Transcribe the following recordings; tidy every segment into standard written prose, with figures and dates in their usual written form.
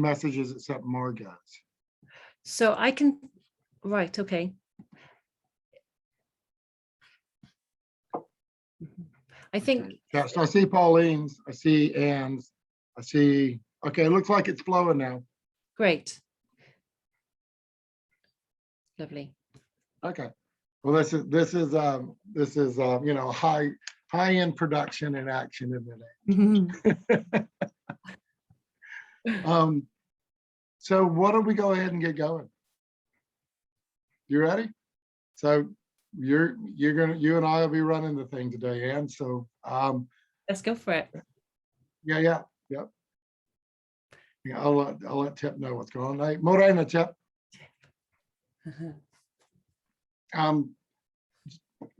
messages except Margot's. So I can, right, okay. I think. Yeah, so I see Pauline's, I see Anne's, I see, okay, it looks like it's flowing now. Great. Lovely. Okay. Well, this is you know, high-end production and action in it. So why don't we go ahead and get going? You ready? So you and I will be running the thing today, Anne. So let's go for it. Yeah. I'll let Tip know what's going on. Hey, Morena, Tip.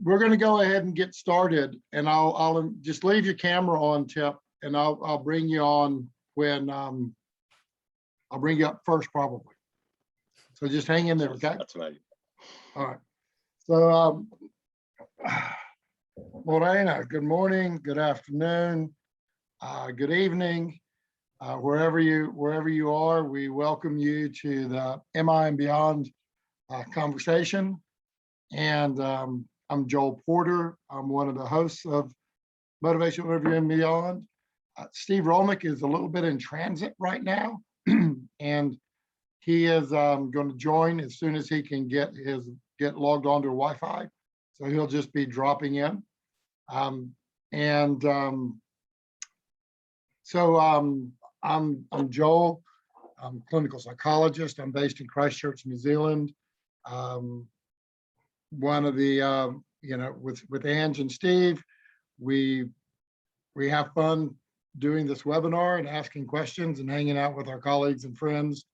We're going to go ahead and get started, and I'll just leave your camera on, Tip, and I'll bring you on when I'll bring you up first, probably. So just hang in there, okay? That's right. All right. So Morena, good morning, good afternoon, good evening, wherever you are. We welcome you to the MI and Beyond conversation. And I'm Joel Porter. I'm one of the hosts of Motivational Interview and Beyond. Steve Rolnick is a little bit in transit right now, and he is going to join as soon as he can get logged onto Wi-Fi. So he'll just be dropping in. So I'm Joel. I'm a clinical psychologist. I'm based in Christchurch, New Zealand. One of the you know, with Ange and Steve, we have fun doing this webinar and asking questions and hanging out with our colleagues and friends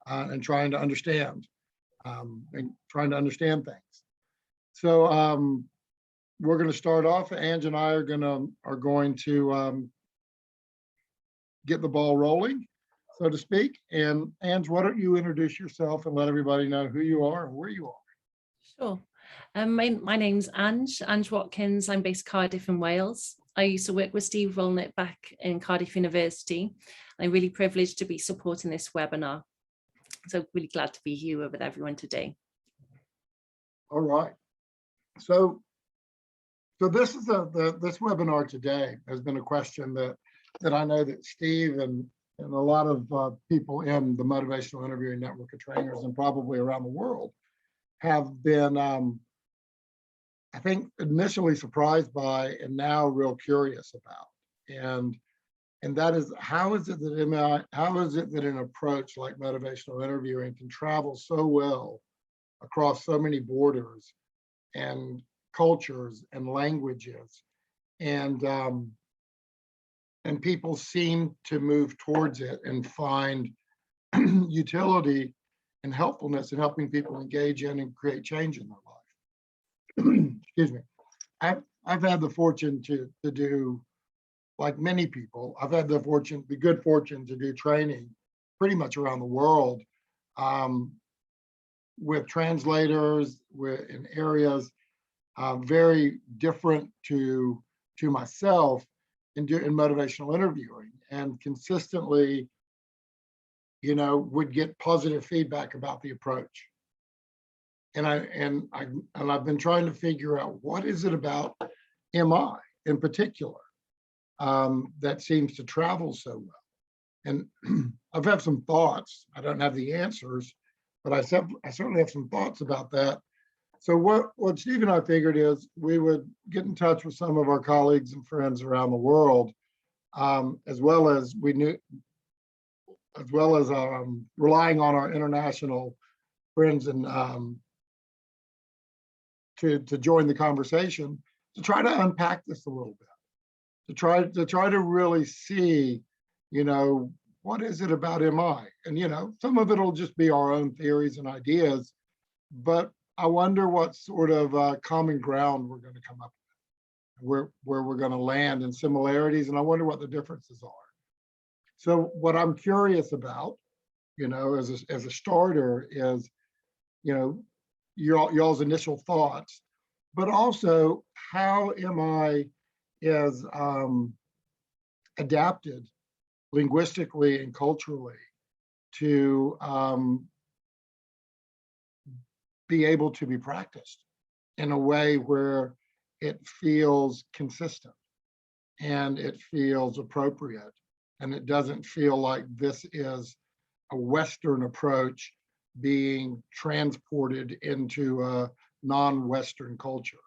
and trying to understand things. So we're going to start off. Ange and I are going to get the ball rolling, so to speak. And Ange, why don't you introduce yourself and let everybody know who you are and where you are? Sure. My name's Ange Watkins. I'm based Cardiff in Wales. I used to work with Steve Rolnick back in Cardiff University. I'm really privileged to be supporting this webinar. So really glad to be here with everyone today. All right. So this is this webinar today has been a question that I know that Steve and a lot of people in the Motivational Interviewing Network of Trainers and probably around the world have been, I think, initially surprised by and now real curious about. And that is, how is it that an approach like motivational interviewing can travel so well across so many borders and cultures and languages, and people seem to move towards it and find utility and helpfulness in helping people engage in and create change in their life. Excuse me. I've had the fortune to do, like many people, I've had the good fortune to do training pretty much around the world with translators in areas very different to myself in motivational interviewing, and consistently, you know, would get positive feedback about the approach. And I've been trying to figure out, what is it about MI in particular that seems to travel so well. And I've had some thoughts. I don't have the answers, but I certainly have some thoughts about that. So what Steve and I figured is we would get in touch with some of our colleagues and friends around the world, as well as relying on our international friends and to join the conversation, to try to unpack this a little bit, to try to really see, you know, what is it about MI? And, you know, some of it'll just be our own theories and ideas, but I wonder what sort of common ground we're going to come up with, where we're going to land in similarities, and I wonder what the differences are. So what I'm curious about, you know, as a starter is, you know, y'all's initial thoughts, but also how MI is adapted linguistically and culturally to be able to be practiced in a way where it feels consistent and it feels appropriate, and it doesn't feel like this is a Western approach being transported into a non-Western culture,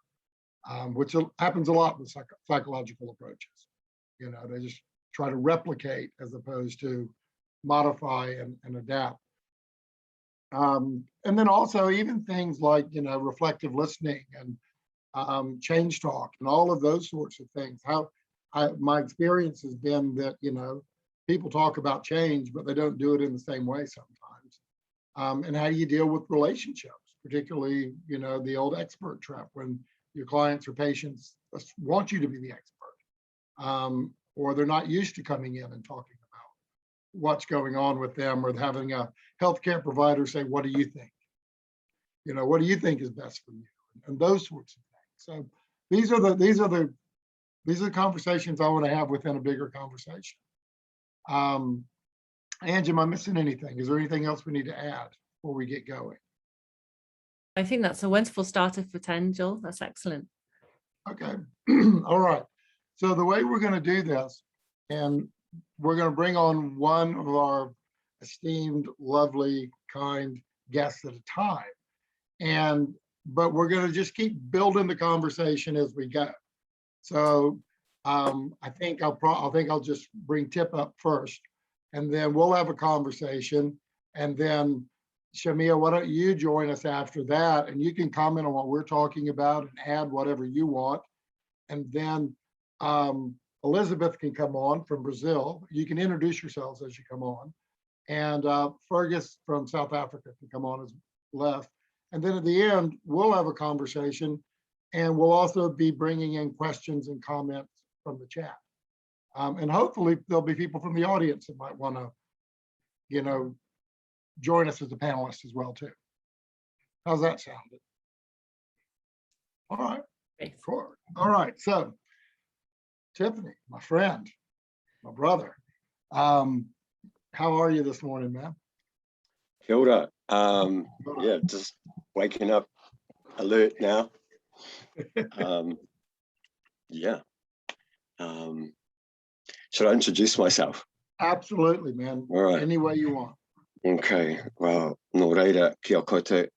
which happens a lot with psychological approaches. You know, they just try to replicate as opposed to modify and adapt. And then also even things like, you know, reflective listening and change talk and all of those sorts of things. My experience has been that, you know, people talk about change, but they don't do it in the same way sometimes. And how do you deal with relationships, particularly, you know, the old expert trap, when your clients or patients want you to be the expert, or they're not used to coming in and talking about what's going on with them, or having a healthcare provider say, what do you think? You know, what do you think is best for you? And those sorts of things. So these are the conversations I want to have within a bigger conversation. Ange, am I missing anything? Is there anything else we need to add before we get going? I think that's a wonderful starter for 10, Joel. That's excellent. Okay. All right. So the way we're going to do this, and we're going to bring on one of our esteemed, lovely, kind guests at a time. But we're going to just keep building the conversation as we go. So I think I'll just bring Tip up first, and then we'll have a conversation. And then Shamia, why don't you join us after that, and you can comment on what we're talking about and add whatever you want. And then Elizabeth can come on from Brazil. You can introduce yourselves as you come on. And Fergus from South Africa can come on as left. And then at the end, we'll have a conversation, and we'll also be bringing in questions and comments from the chat. And hopefully there'll be people from the audience that might want to, you know, join us as a panelist as well too. How's that sounded? All right. Cool. All right. So Tiffany, my friend, my brother, how are you this morning, man? Kia ora. Yeah, just waking up alert now. Yeah. Should I introduce myself? Absolutely, man. All right. Any way you want. Okay. Well, no reira, kia koutou.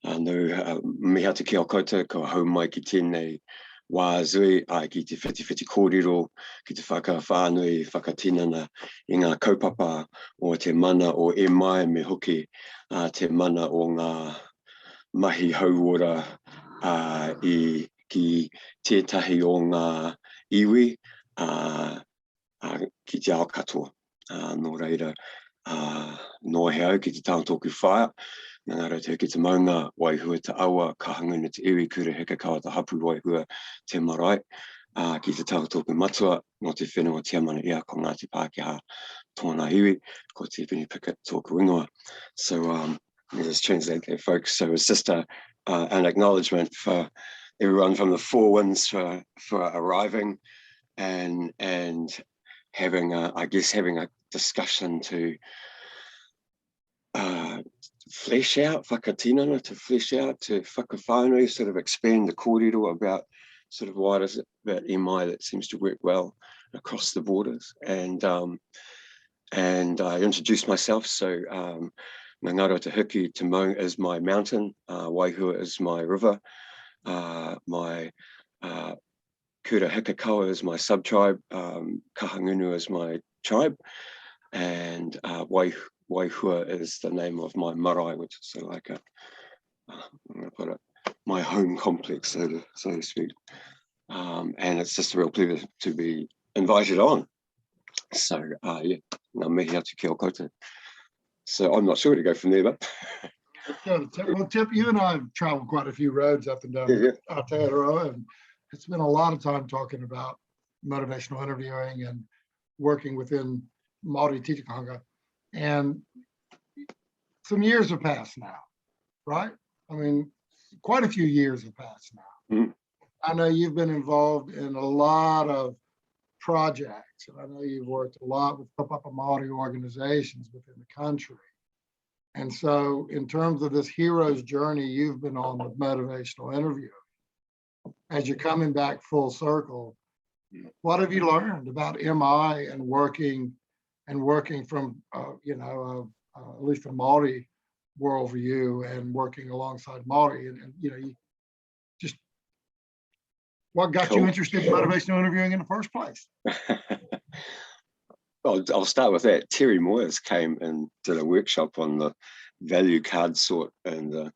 Miha te kia koutou, ko hau mai ki tēnei wā zui, ki te whiti kōrero, ki te whakawhānui, whakatinana i ngā kaupapa o te mana o e mai me hoki te mana o ngā mahi hauora ki tētahi o ngā iwi ki te ao katoa. Nō reira, no he au ki te tautōku whaia, ngā ngā rau ki te maunga waihua te awa, ka hanguna te iwi, kura heka kawa te hapu waihua te marae, ki te tautōku matua, no te whenua tiamana ia ko Ngāti Pākehā tōna iwi, ko te Penny Pickett tōku ingoa. So let us translate that, folks. So it's just an acknowledgement for everyone from the Four Winds for arriving and having having a discussion to flesh out, whakatinana, to flesh out, to whakawhānui, sort of expand the kōrero about sort of what is it about MI that seems to work well across the borders. And I introduced myself. So Ngāngaro Te Hiki Te Mau is my mountain, Waihua is my river, my Kura Hikakawa is my sub-tribe, Kahangunu is my tribe, and Waihua is the name of my marae, which is sort of like I'm going to put it, my home complex, so to speak. And it's just a real pleasure to be invited on. So yeah, ngā mihi atu kia koutou. So I'm not sure where to go from there, but. Well, Tip, you and I have traveled quite a few roads up and down Aotearoa, and it's been a lot of time talking about motivational interviewing and working within Māori Tikanga. And some years have passed now, right? I mean, quite a few years have passed now. I know you've been involved in a lot of projects projects, and I know you've worked a lot with Kapapa Māori organizations within the country. And so in terms of this hero's journey you've been on with motivational interviewing, as you're coming back full circle, what have you learned about MI and working from, at least a Māori worldview and working alongside Māori, and you just, what got you interested in motivational interviewing in the first place? Well, I'll start with that. Terry Moyers came and did a workshop on the value card sort and the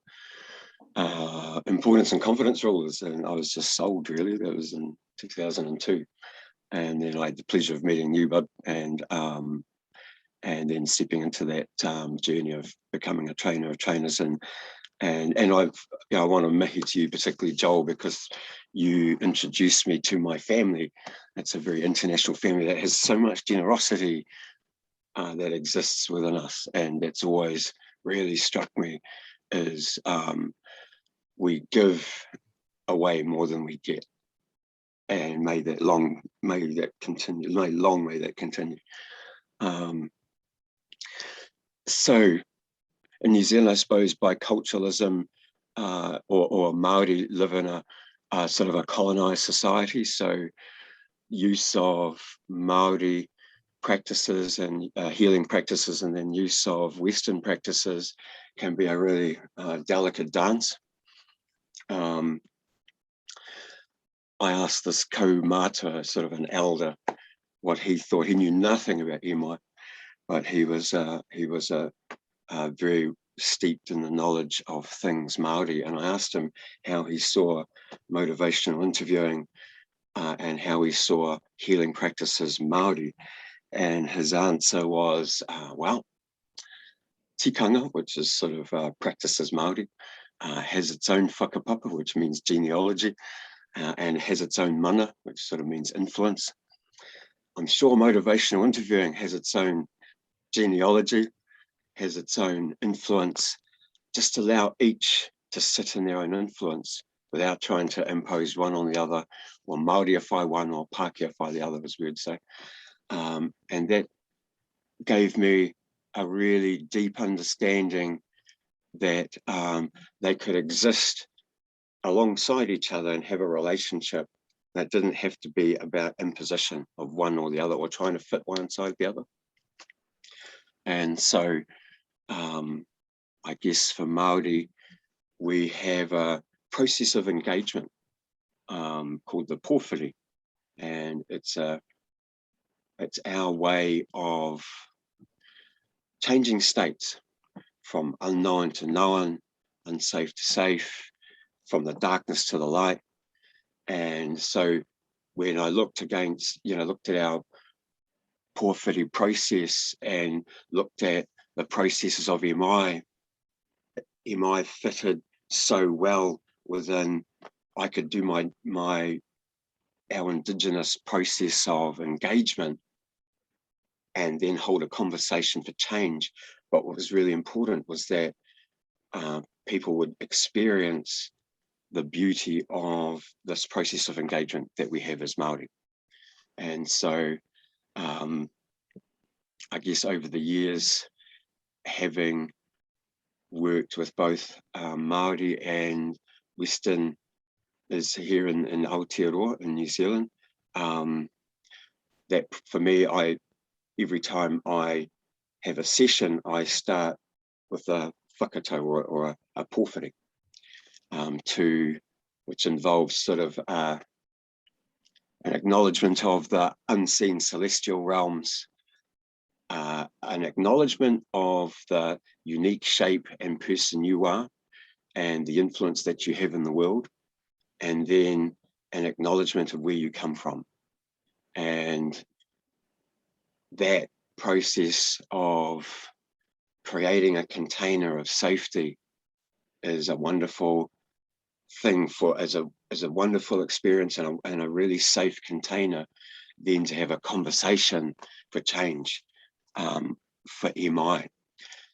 importance and confidence rules, and I was just sold, really. That was in 2002, and then I had the pleasure of meeting you, Bud, and then stepping into that journey of becoming a trainer of trainers, and I want to mihi to you, particularly Joel, because you introduced me to my family. It's a very international family that has so much generosity that exists within us, and that's always really struck me is we give away more than we get, and may that continue. So in New Zealand, I suppose biculturalism or Māori live in a sort of a colonized society. So use of Māori practices and healing practices, and then use of Western practices can be a really delicate dance. I asked this kaumata, sort of an elder, what he thought. He knew nothing about MI, but he was very steeped in the knowledge of things Māori, and I asked him how he saw motivational interviewing and how he saw healing practices Māori, and his answer was, well, tikanga, which is sort of practices Māori, has its own whakapapa, which means genealogy, and has its own mana, which sort of means influence. I'm sure motivational interviewing has its own genealogy, has its own influence. Just allow each to sit in their own influence without trying to impose one on the other, or Māoriify one or Pākehāwhai the other, as we would say. And that gave me a really deep understanding that they could exist alongside each other and have a relationship that didn't have to be about imposition of one or the other, or trying to fit one inside the other. And so I guess for Māori, we have a process of engagement called the pōwhiri, and it's our way of changing states from unknown to known, unsafe to safe, from the darkness to the light. And so when I looked at our pōwhiri process and looked at the processes of MI fitted so well within, I could do our Indigenous process of engagement and then hold a conversation for change. But what was really important was that people would experience the beauty of this process of engagement that we have as Māori. And so I guess over the years, having worked with both Māori and Western is here in Aotearoa in New Zealand, that for me, every time I have a session, I start with a whakatau or a pōwhiri, which involves sort of an acknowledgement of the unseen celestial realms, an acknowledgement of the unique shape and person you are and the influence that you have in the world, and then an acknowledgement of where you come from. And that process of creating a container of safety is a wonderful thing as a wonderful experience, and a really safe container then to have a conversation for change for MI.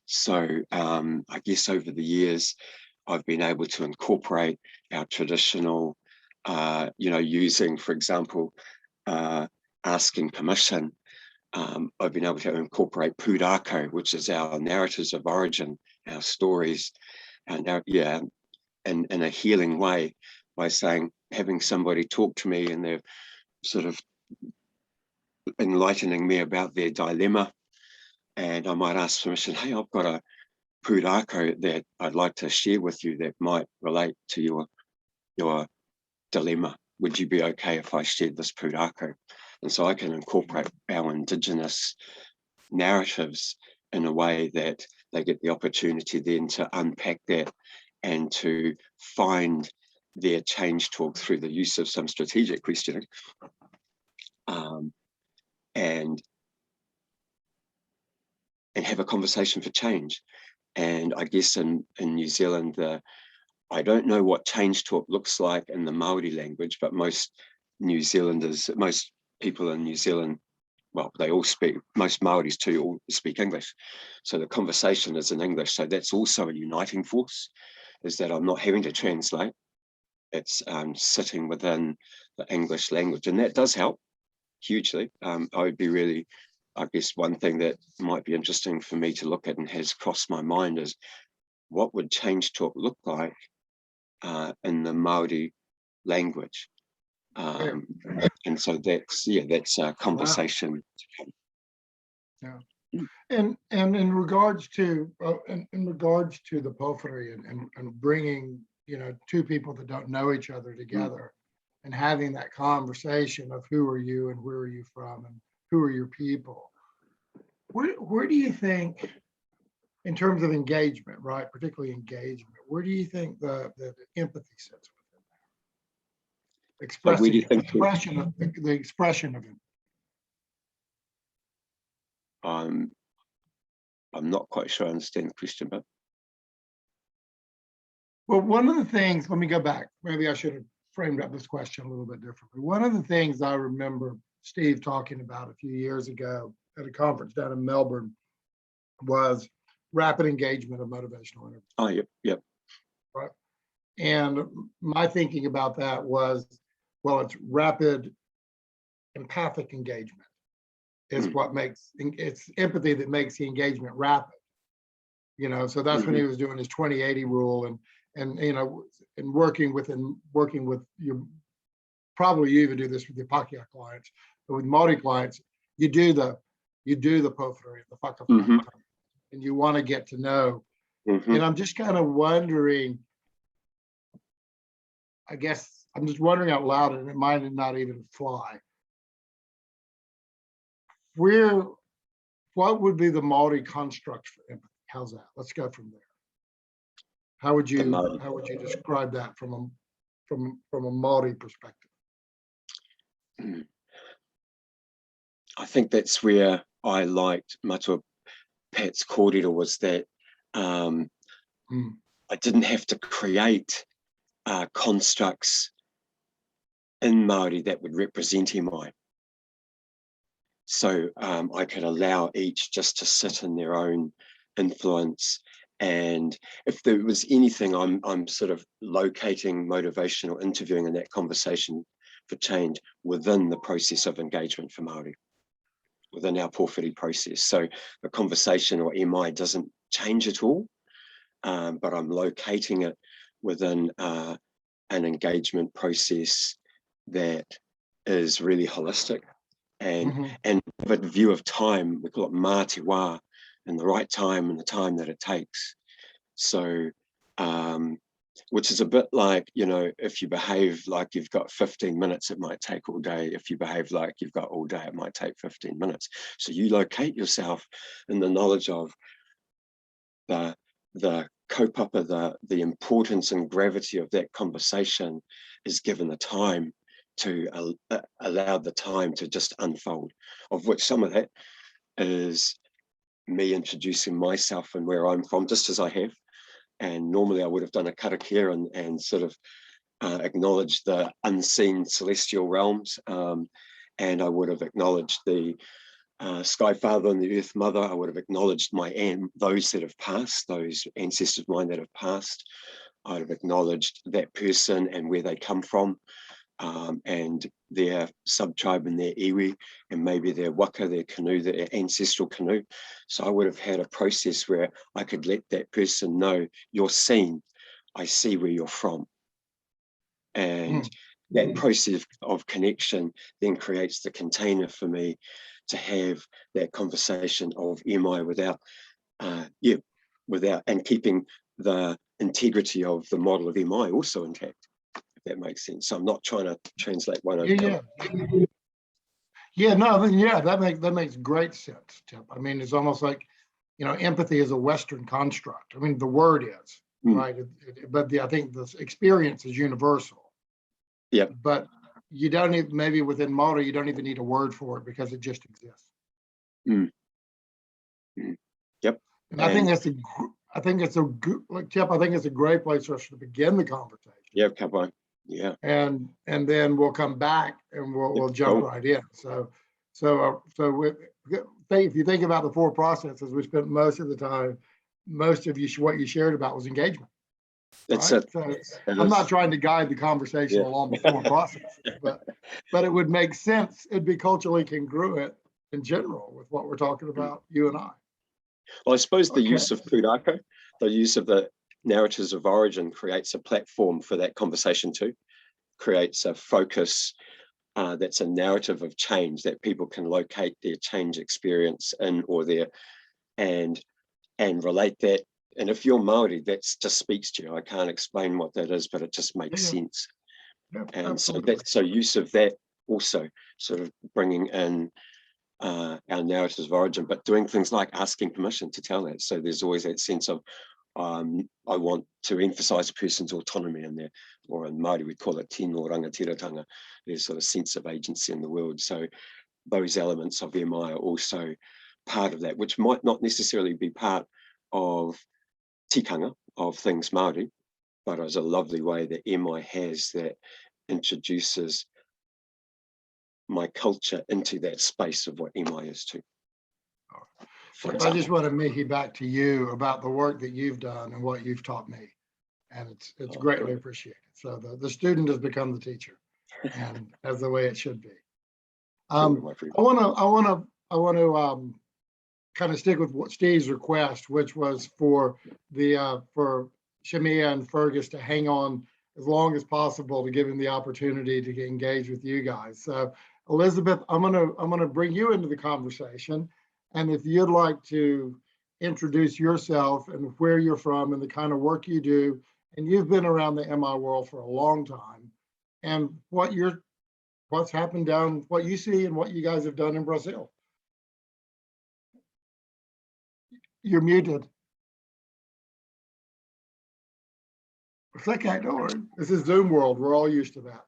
So I guess over the years, I've been able to incorporate our traditional, using, for example, a asking permission, I've been able to incorporate pūrākau, which is our narratives of origin, our stories, and in a healing way, by saying, having somebody talk to me and they're sort of enlightening me about their dilemma, and I might ask permission, hey, I've got a pūrākau that I'd like to share with you that might relate to your dilemma. Would you be okay if I shared this pūrākau? And so I can incorporate our Indigenous narratives in a way that they get the opportunity then to unpack that and to find their change talk through the use of some strategic questioning. And have a conversation for change. And I guess in New Zealand, I don't know what change talk looks like in the Māori language, but most New Zealanders, most people in New Zealand, well, they all speak, most Māoris too, all speak English. So the conversation is in English. So that's also a uniting force, is that I'm not having to translate. It's sitting within the English language. And that does help hugely. I would be really, I guess one thing that might be interesting for me to look at and has crossed my mind is what would change talk look like in the Māori language? And so that's a conversation. Wow. Yeah. And in regards to the pōwhiri and bringing, two people that don't know each other together and having that conversation of who are you and where are you from and who are your people, where do you think, in terms of engagement, right, particularly engagement, where do you think the empathy sits within that? The expression of it. I'm not quite sure I understand the question, but well, one of the things, let me go back. Maybe I should have framed up this question a little bit differently. One of the things I remember Steve talking about a few years ago at a conference down in Melbourne was rapid engagement of motivational interviews. Oh, yep. Right. And my thinking about that was, well, it's rapid empathic engagement. It's what makes, it's empathy that makes the engagement rapid. So that's when he was doing his 2080 rule and working with you. Probably you even do this with your Pākehā clients, but with Māori clients, you do the pōwhiri, the whakawhaka, and you want to get to know. And I'm just kind of wondering, I guess I'm just wondering out loud, and it might not even fly. What would be the Māori construct for empathy? How's that? Let's go from there. How would you describe that from a Māori perspective? I think that's where I liked Matua Pat's kōrero, was that I didn't have to create constructs in Māori that would represent Māori. So I could allow each just to sit in their own influence. And if there was anything, I'm sort of locating motivational interviewing in that conversation for change within the process of engagement for Māori, within our pōwhiri process. So the conversation or MI doesn't change at all, but I'm locating it within an engagement process that is really holistic and with a view of time. We call it mā te wā, and the right time and the time that it takes. So which is a bit like, if you behave like you've got 15 minutes, it might take all day. If you behave like you've got all day, it might take 15 minutes. So you locate yourself in the knowledge of the kaupapa, the importance and gravity of that conversation is given the time to allow the time to just unfold, of which some of that is me introducing myself and where I'm from, just as I have. And normally I would have done a karakia and sort of acknowledged the unseen celestial realms, and I would have acknowledged the Sky Father and the Earth Mother. I would have acknowledged those that have passed, those ancestors of mine that have passed. I'd have acknowledged that person and where they come from. and their sub-tribe and their iwi, and maybe their waka, their canoe, their ancestral canoe. So I would have had a process where I could let that person know, you're seen, I see where you're from. And that process of connection then creates the container for me to have that conversation of MI without, and keeping the integrity of the model of MI also intact, if that makes sense. So I'm not trying to translate one over the other. No, I mean, that makes great sense, Tip. I mean, it's almost like, empathy is a Western construct. I mean, the word is, right? But I think the experience is universal. Yeah. But you don't even, maybe within Māori, you don't even need a word for it because it just exists. Yep. And I think it's a great place for us to begin the conversation. Yeah, come on. Yeah. And then we'll come back and we'll jump right in. So if you think about the 4 processes, we spent most of the time, what you shared about was engagement. That's right? it. So I'm not trying to guide the conversation along the 4 processes, but it would make sense. It'd be culturally congruent in general with what we're talking about, you and I. Well, I suppose the use of pūrākau, the use of the narratives of origin creates a platform for that conversation too, creates a focus that's a narrative of change that people can locate their change experience in, or their, and relate that. And if you're Māori, that just speaks to you. I can't explain what that is, but it just makes sense. And absolutely. so use of that also sort of bringing in our narratives of origin, but doing things like asking permission to tell that. So there's always that sense of, I want to emphasize a person's autonomy in there, or in Māori we call it tino rangatiratanga. There's sort of sense of agency in the world. So those elements of MI are also part of that, which might not necessarily be part of tikanga of things Māori, but as a lovely way that MI has that introduces my culture into that space of what MI is too. I just want to mihi back to you about the work that you've done and what you've taught me, and it's greatly appreciated. So the student has become the teacher, and that's the way it should be. I want to kind of stick with what Steve's request, which was for Shamia and Fergus to hang on as long as possible to give him the opportunity to engage with you guys. So Elizabeth, I'm gonna bring you into the conversation, and if you'd like to introduce yourself and where you're from and the kind of work you do, and you've been around the MI world for a long time, and what's happened down, what you see and what you guys have done in Brazil. You're muted. It's okay, don't worry. This is Zoom world. We're all used to that.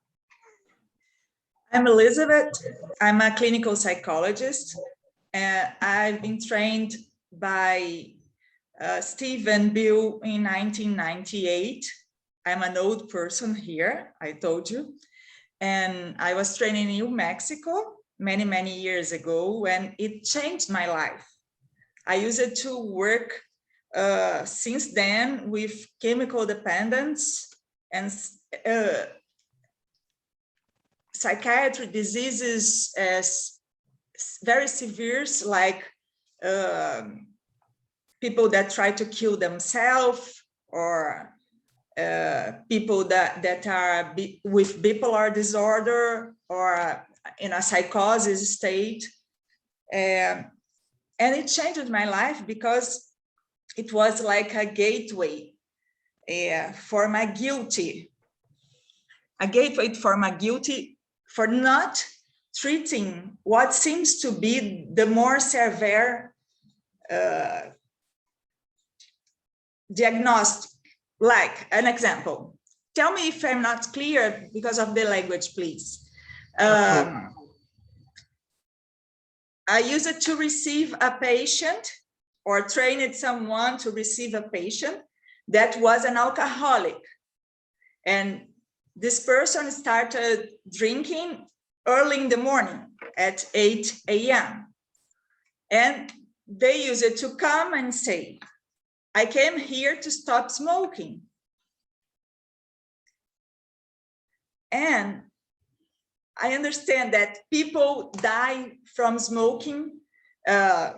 I'm Elizabeth. I'm a clinical psychologist. I've been trained by Steve and Bill in 1998. I'm an old person here, I told you. And I was trained in New Mexico many, many years ago, and it changed my life. I used it to work since then with chemical dependence and psychiatric diseases as very severe, like people that try to kill themselves, or people that are with bipolar disorder or in a psychosis state. And it changed my life because it was like a gateway for my guilty. A gateway for my guilty for not treating what seems to be the more severe diagnostic. Like an example, tell me if I'm not clear because of the language, please. I use it to receive a patient, or trained someone to receive a patient that was an alcoholic. And this person started drinking early in the morning at 8 a.m. And they use it to come and say, I came here to stop smoking. And I understand that people die from smoking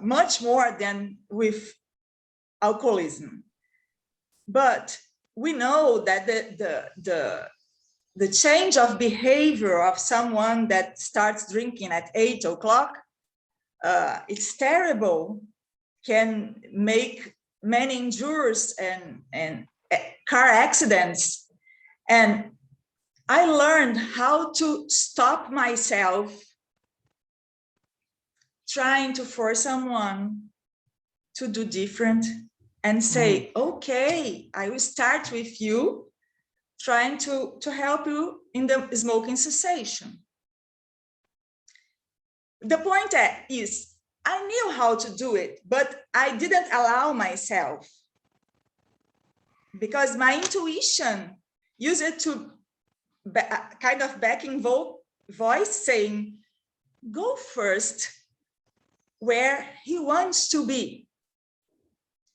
much more than with alcoholism. But we know that the change of behavior of someone that starts drinking at 8 o'clock, it's terrible, can make many injuries and car accidents. And I learned how to stop myself trying to force someone to do different and say, okay, I will start with you, trying to help you in the smoking cessation. The point is, I knew how to do it, but I didn't allow myself, because my intuition used it to kind of backing voice saying, go first where he wants to be.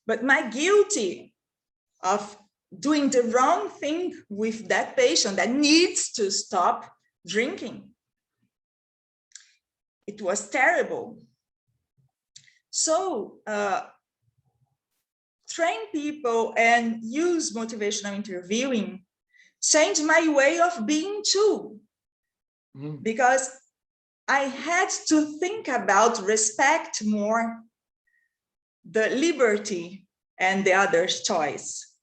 But my guilty of doing the wrong thing with that patient that needs to stop drinking, it was terrible. So train people and use motivational interviewing changed my way of being too, because I had to think about respect more the liberty and the other's choice,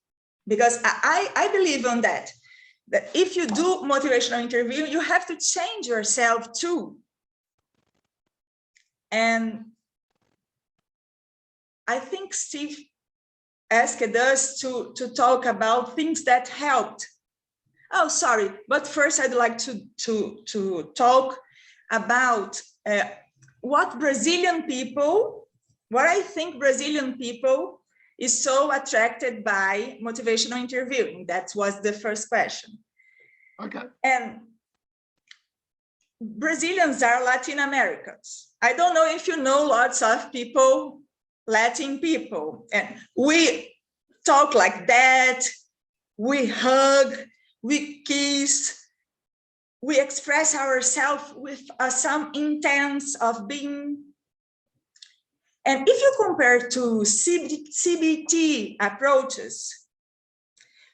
because I believe on that if you do motivational interview, you have to change yourself too. And I think Steve asked us to talk about things that helped. Oh, sorry, but first I'd like to talk about what I think Brazilian people is so attracted by motivational interviewing. That was the first question. Okay. And Brazilians are Latin Americans. I don't know if you know lots of people, Latin people, and we talk like that, we hug, we kiss, we express ourselves with some intense of being. And if you compare to CBT approaches,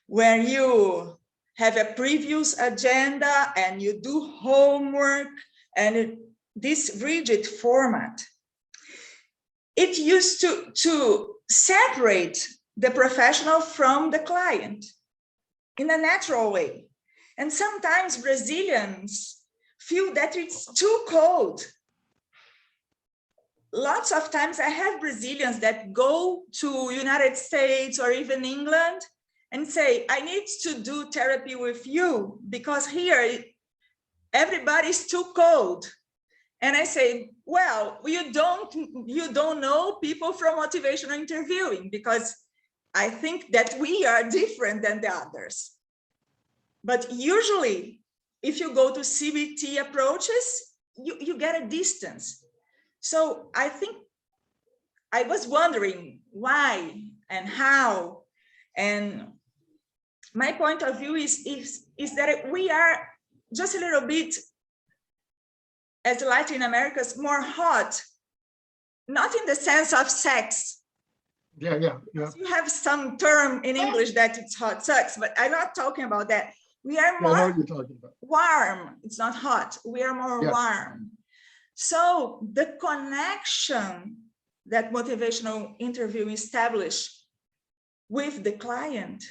where you have a previous agenda and you do homework and this rigid format, it used to separate the professional from the client in a natural way. And sometimes Brazilians feel that it's too cold. Lots of times I have Brazilians that go to United States or even England and say, I need to do therapy with you because here everybody's too cold. And I say, well, you don't know people from motivational interviewing, because I think that we are different than the others. But usually, if you go to CBT approaches, you get a distance. So I think I was wondering why and how. And my point of view is that we are just a little bit, as Latin Americans, more hot, not in the sense of sex. Yeah. You have some term in English that it's hot sex, but I'm not talking about that. We are more I know what you're talking about. warm. It's not hot. We are more warm. So the connection that motivational interview established with the client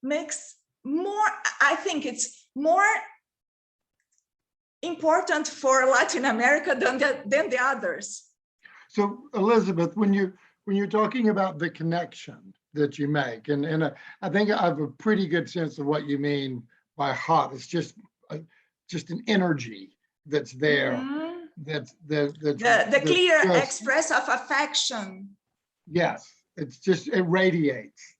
makes more, I think it's more important for Latin America than the others. So Elizabeth, when you're talking about the connection that you make, and I think I have a pretty good sense of what you mean by hot. It's just an energy that's there. That's the clear express of affection. Yes, it radiates.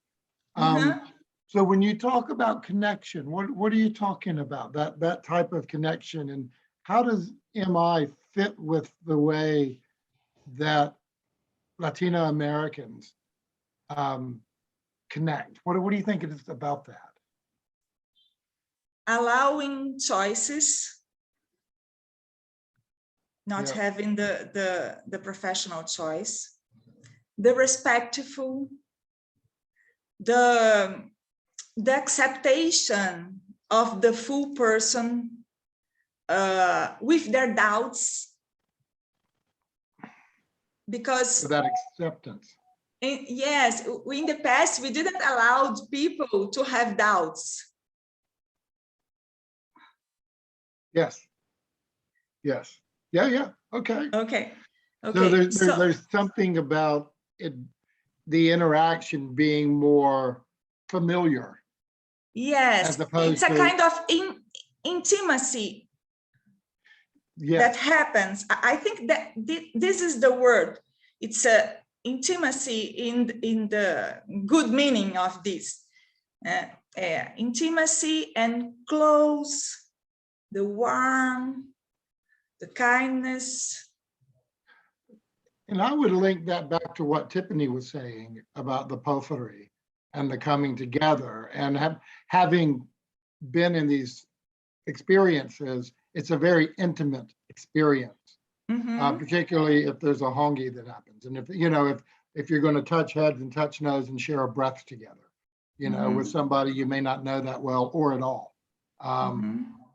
So when you talk about connection, what are you talking about? That type of connection, and how does MI fit with the way that Latino Americans connect? What do you think it is about that? Allowing choices not Yeah. having the professional choice, the respectful, the acceptation of the full person with their doubts, because So that acceptance. yes, in the past we didn't allow people to have doubts. Yes. Yes. Yeah. Yeah. Okay. Okay. So Okay. there's something about it, the interaction being more familiar. Yes, As opposed it's a to- kind of intimacy that Yes. happens. I think that this is the word. It's a intimacy in the good meaning of this. Intimacy and close, the warmth, the kindness. And I would link that back to what Tiffany was saying about the pofari and the coming together, and having been in these experiences, it's a very intimate experience, particularly if there's a hongi that happens. And if you're going to touch heads and touch nose and share a breath together, with somebody you may not know that well or at all.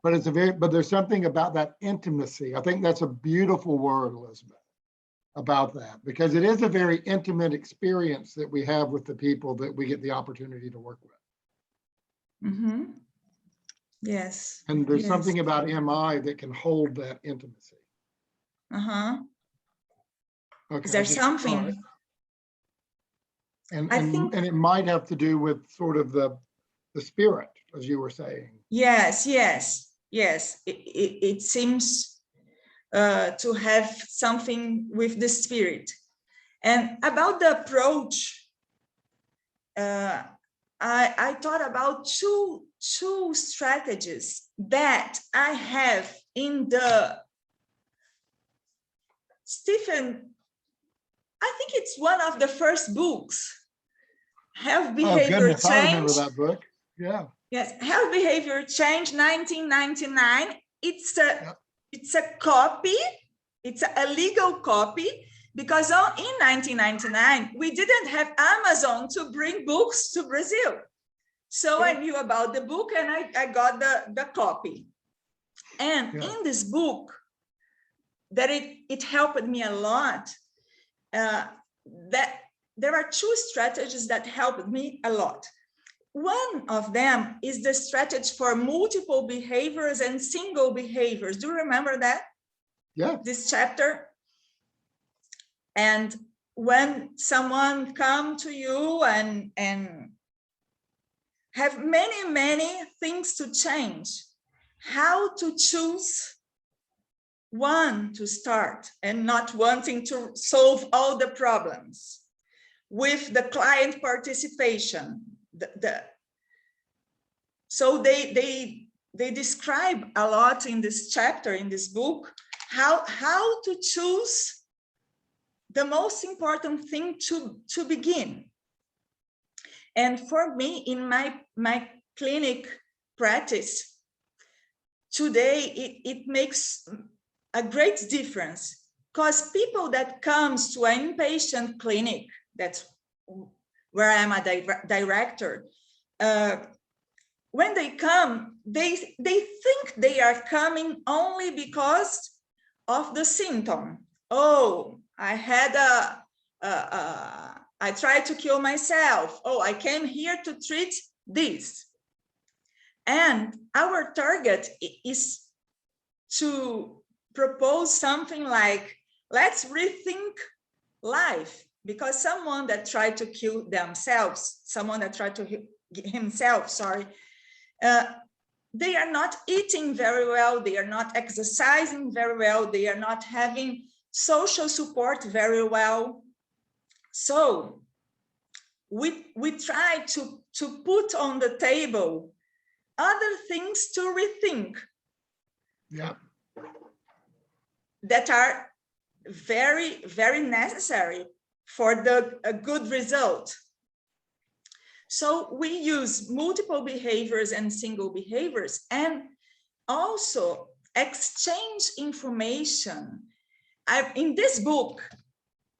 But but there's something about that intimacy. I think that's a beautiful word, Elizabeth, about that, because it is a very intimate experience that we have with the people that we get the opportunity to work with. Yes. And there's yes. something about MI that can hold that intimacy. Okay, Is there something? And, I think, and it might have to do with sort of the spirit, as you were saying. yes. It seems to have something with the spirit. And about the approach, I thought about two strategies that I have in the Stephen, I think it's one of the first books, Health Behavior Goodness, Change. I remember that book. Yeah. Yes, Health Behavior Change, 1999. It's a copy. It's a legal copy, because in 1999 we didn't have Amazon to bring books to Brazil. So I knew about the book and I got the copy. And in this book, that it helped me a lot. That there are two strategies that helped me a lot. One of them is the strategy for multiple behaviors and single behaviors. Do you remember that? Yeah. This chapter. And when someone come to you and have many things to change, how to choose one to start and not wanting to solve all the problems with the client participation. So they describe a lot in this chapter, in this book, how to choose the most important thing to begin. And for me, in my clinic practice today, it makes a great difference, because people that comes to an inpatient clinic, that's where I'm a director, when they come, they think they are coming only because of the symptom. Oh, I had I tried to kill myself. Oh, I came here to treat this. And our target is to propose something like, let's rethink life, because someone that tried to kill themselves, someone that tried to himself, sorry, they are not eating very well, they are not exercising very well, they are not having social support very well. So we try to put on the table other things to rethink. Yeah. That are very, very necessary for a good result. So we use multiple behaviors and single behaviors, and also exchange information in this book,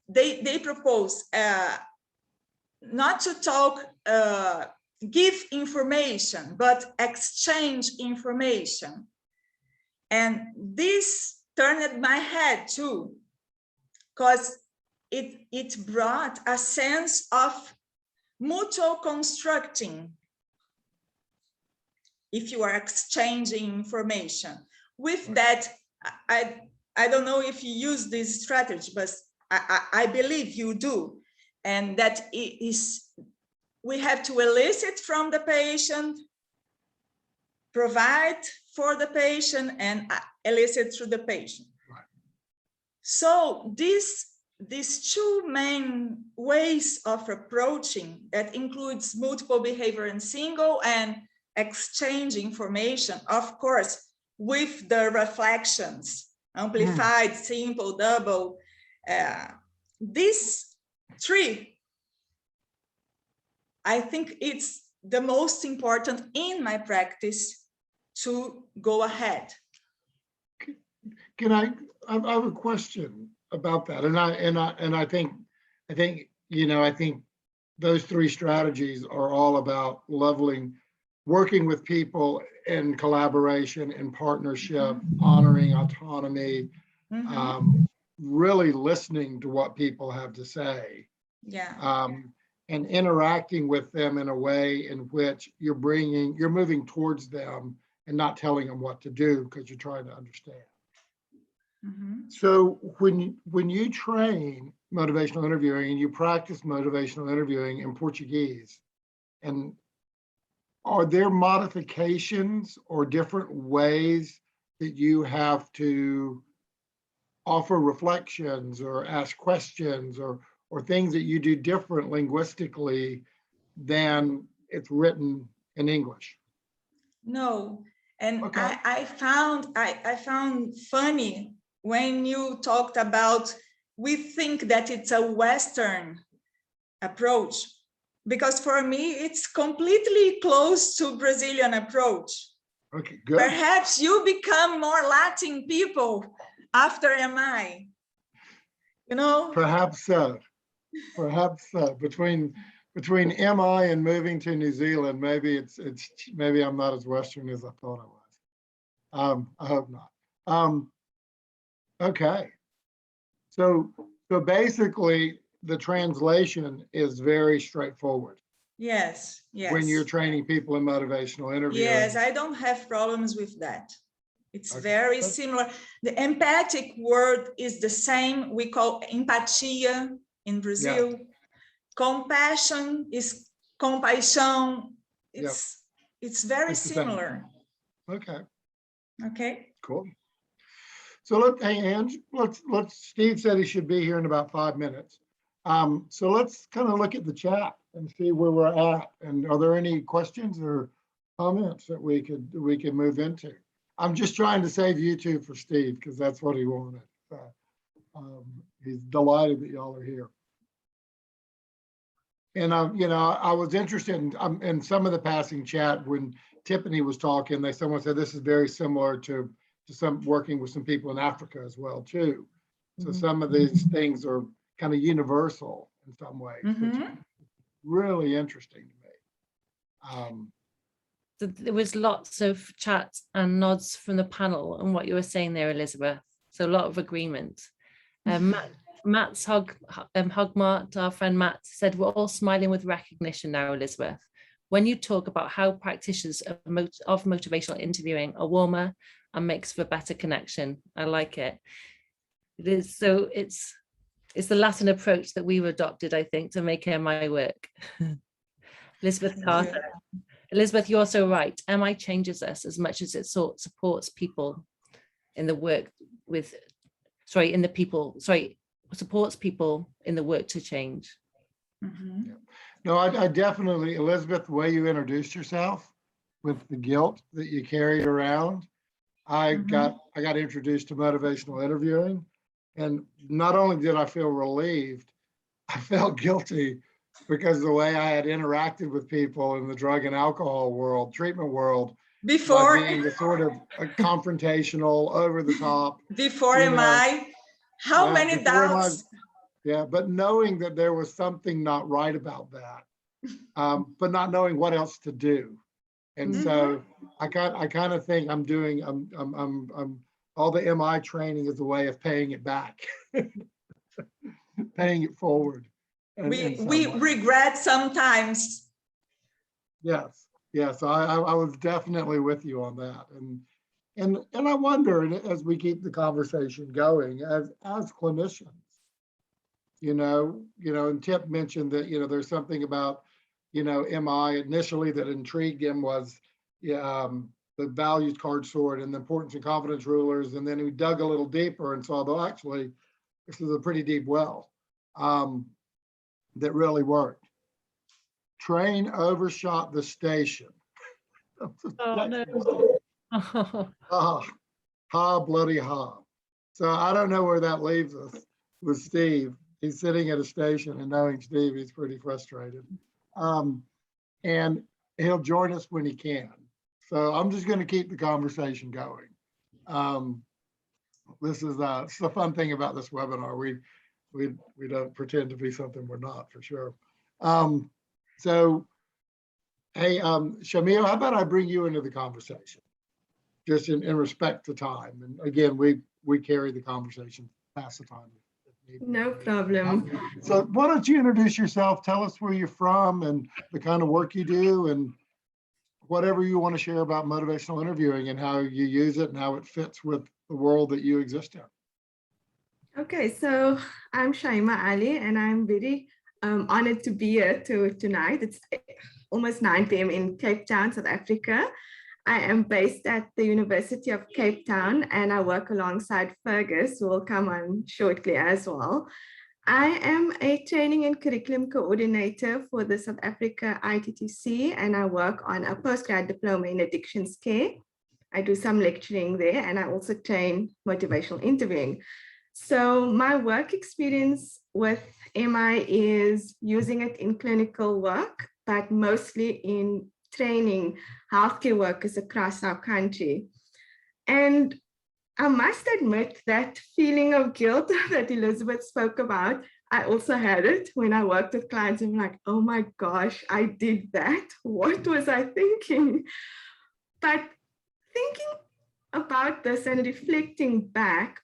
they propose not to talk, give information, but exchange information. And this turned my head too, because it brought a sense of mutual constructing if you are exchanging information. With that, I don't know if you use this strategy, but I believe you do. And that we have to elicit from the patient, provide for the patient, and elicit through the patient. Right. So these two main ways of approaching that includes multiple behavior and single and exchange information, of course, with the reflections, amplified, simple, double. These three, I think it's the most important in my practice to go ahead. I have a question about that, and I think those three strategies are all about working with people in collaboration, in partnership, honoring autonomy, really listening to what people have to say, and interacting with them in a way in which you're moving towards them and not telling them what to do because you're trying to understand. So when you train motivational interviewing and you practice motivational interviewing in Portuguese, and are there modifications or different ways that you have to offer reflections or ask questions or things that you do different linguistically than it's written in English? No, and okay. I found funny when you talked about, we think that it's a Western approach, because for me, it's completely close to Brazilian approach. Okay, good. Perhaps you become more Latin people after MI, you know? Perhaps so. Perhaps so. Between MI and moving to New Zealand, maybe maybe I'm not as Western as I thought I was. I hope not. Okay. So basically, the translation is very straightforward. Yes, yes. When you're training people in motivational interviewing. Yes, I don't have problems with that. It's very similar. The empathic word is the same. We call empatia in Brazil. Yeah. Compassion is compaixão. It's very similar. Okay. Okay. Cool. So hey, Ange, Steve said he should be here in about 5 minutes. So let's kind of look at the chat and see where we're at. And are there any questions or comments that we can move into? I'm just trying to save YouTube for Steve because that's what he wanted. He's delighted that y'all are here. And I was interested in some of the passing chat when Tiffany was talking. Someone said this is very similar to some working with some people in Africa as well too. So some of these things are kind of universal in some ways, which is really interesting to me. So there was lots of chat and nods from the panel on what you were saying there, Elizabeth. So a lot of agreement. Matt's Hogmart, our friend Matt, said we're all smiling with recognition now, Elizabeth. When you talk about how practitioners of motivational interviewing are warmer and makes for better connection, I like it. It is so it's the Latin approach that we've adopted, I think, to make MI work. Elizabeth Carter. Elizabeth, you're so right. MI changes us as much as it supports people in the work supports people in the work to change. Yeah. No, I definitely, Elizabeth, the way you introduced yourself with the guilt that you carried around, I got introduced to motivational interviewing, and not only did I feel relieved, I felt guilty because of the way I had interacted with people in the drug and alcohol world, treatment world, before being the sort of confrontational, over the top. Before MI. How Yeah, many it's very much- doubts? Yeah, but knowing that there was something not right about that, but not knowing what else to do. And so I kind of think I'm doing, all the MI training is a way of paying it back, paying it forward. We some we way. regret sometimes. Yes, yes, I was definitely with you on that. And I wonder, and as we keep the conversation going, as clinicians, and Tip mentioned that, there's something about, MI initially that intrigued him was the values card sort and the importance of confidence rulers. And then he dug a little deeper and saw, though, actually, this is a pretty deep well that really worked. Train overshot the station. Oh, no. Ha, bloody ha. So I don't know where that leaves us with Steve. He's sitting at a station, and knowing Steve, he's pretty frustrated. And he'll join us when he can. So I'm just going to keep the conversation going. This is it's the fun thing about this webinar. We don't pretend to be something we're not, for sure. So, hey, Shamil, how about I bring you into the conversation, just in respect to time. And again, we carry the conversation past the time. No problem. So why don't you introduce yourself, tell us where you're from and the kind of work you do, and whatever you want to share about motivational interviewing and how you use it and how it fits with the world that you exist in. Okay, so I'm Shaima Ali, and I'm very honored to be here tonight. It's almost 9 p.m. in Cape Town, South Africa. I am based at the University of Cape Town, and I work alongside Fergus, who will come on shortly as well. I am a training and curriculum coordinator for the South Africa ITTC, and I work on a postgrad diploma in addictions care. I do some lecturing there, and I also train motivational interviewing. So my work experience with MI is using it in clinical work, but mostly in training healthcare workers across our country. And I must admit that feeling of guilt that Elizabeth spoke about, I also had it when I worked with clients. I'm like, oh my gosh, I did that. What was I thinking? But thinking about this and reflecting back,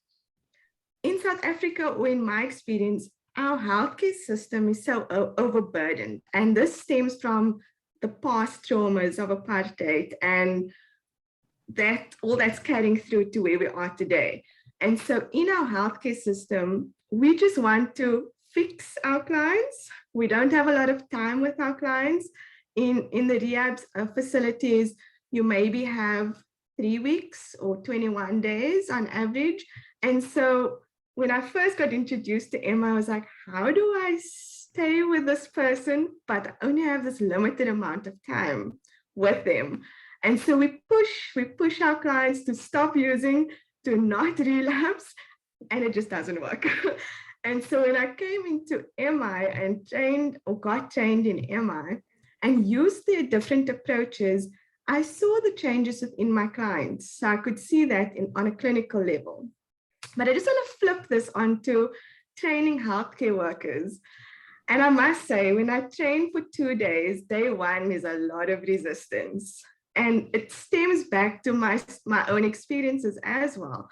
in South Africa, or in my experience, our healthcare system is so overburdened. And this stems from the past traumas of apartheid, and that all that's carrying through to where we are today. And so in our healthcare system, we just want to fix our clients. We don't have a lot of time with our clients. In the rehab facilities, you maybe have 3 weeks or 21 days on average. And so when I first got introduced to Emma, I was like, how do I stay with this person, but I only have this limited amount of time with them? And so we push our clients to stop using, to not relapse, and it just doesn't work. And so when I came into MI and got trained in MI and used the different approaches, I saw the changes within my clients. So I could see that on a clinical level. But I just want to flip this onto training healthcare workers. And I must say, when I trained for 2 days, day one is a lot of resistance. And it stems back to my own experiences as well.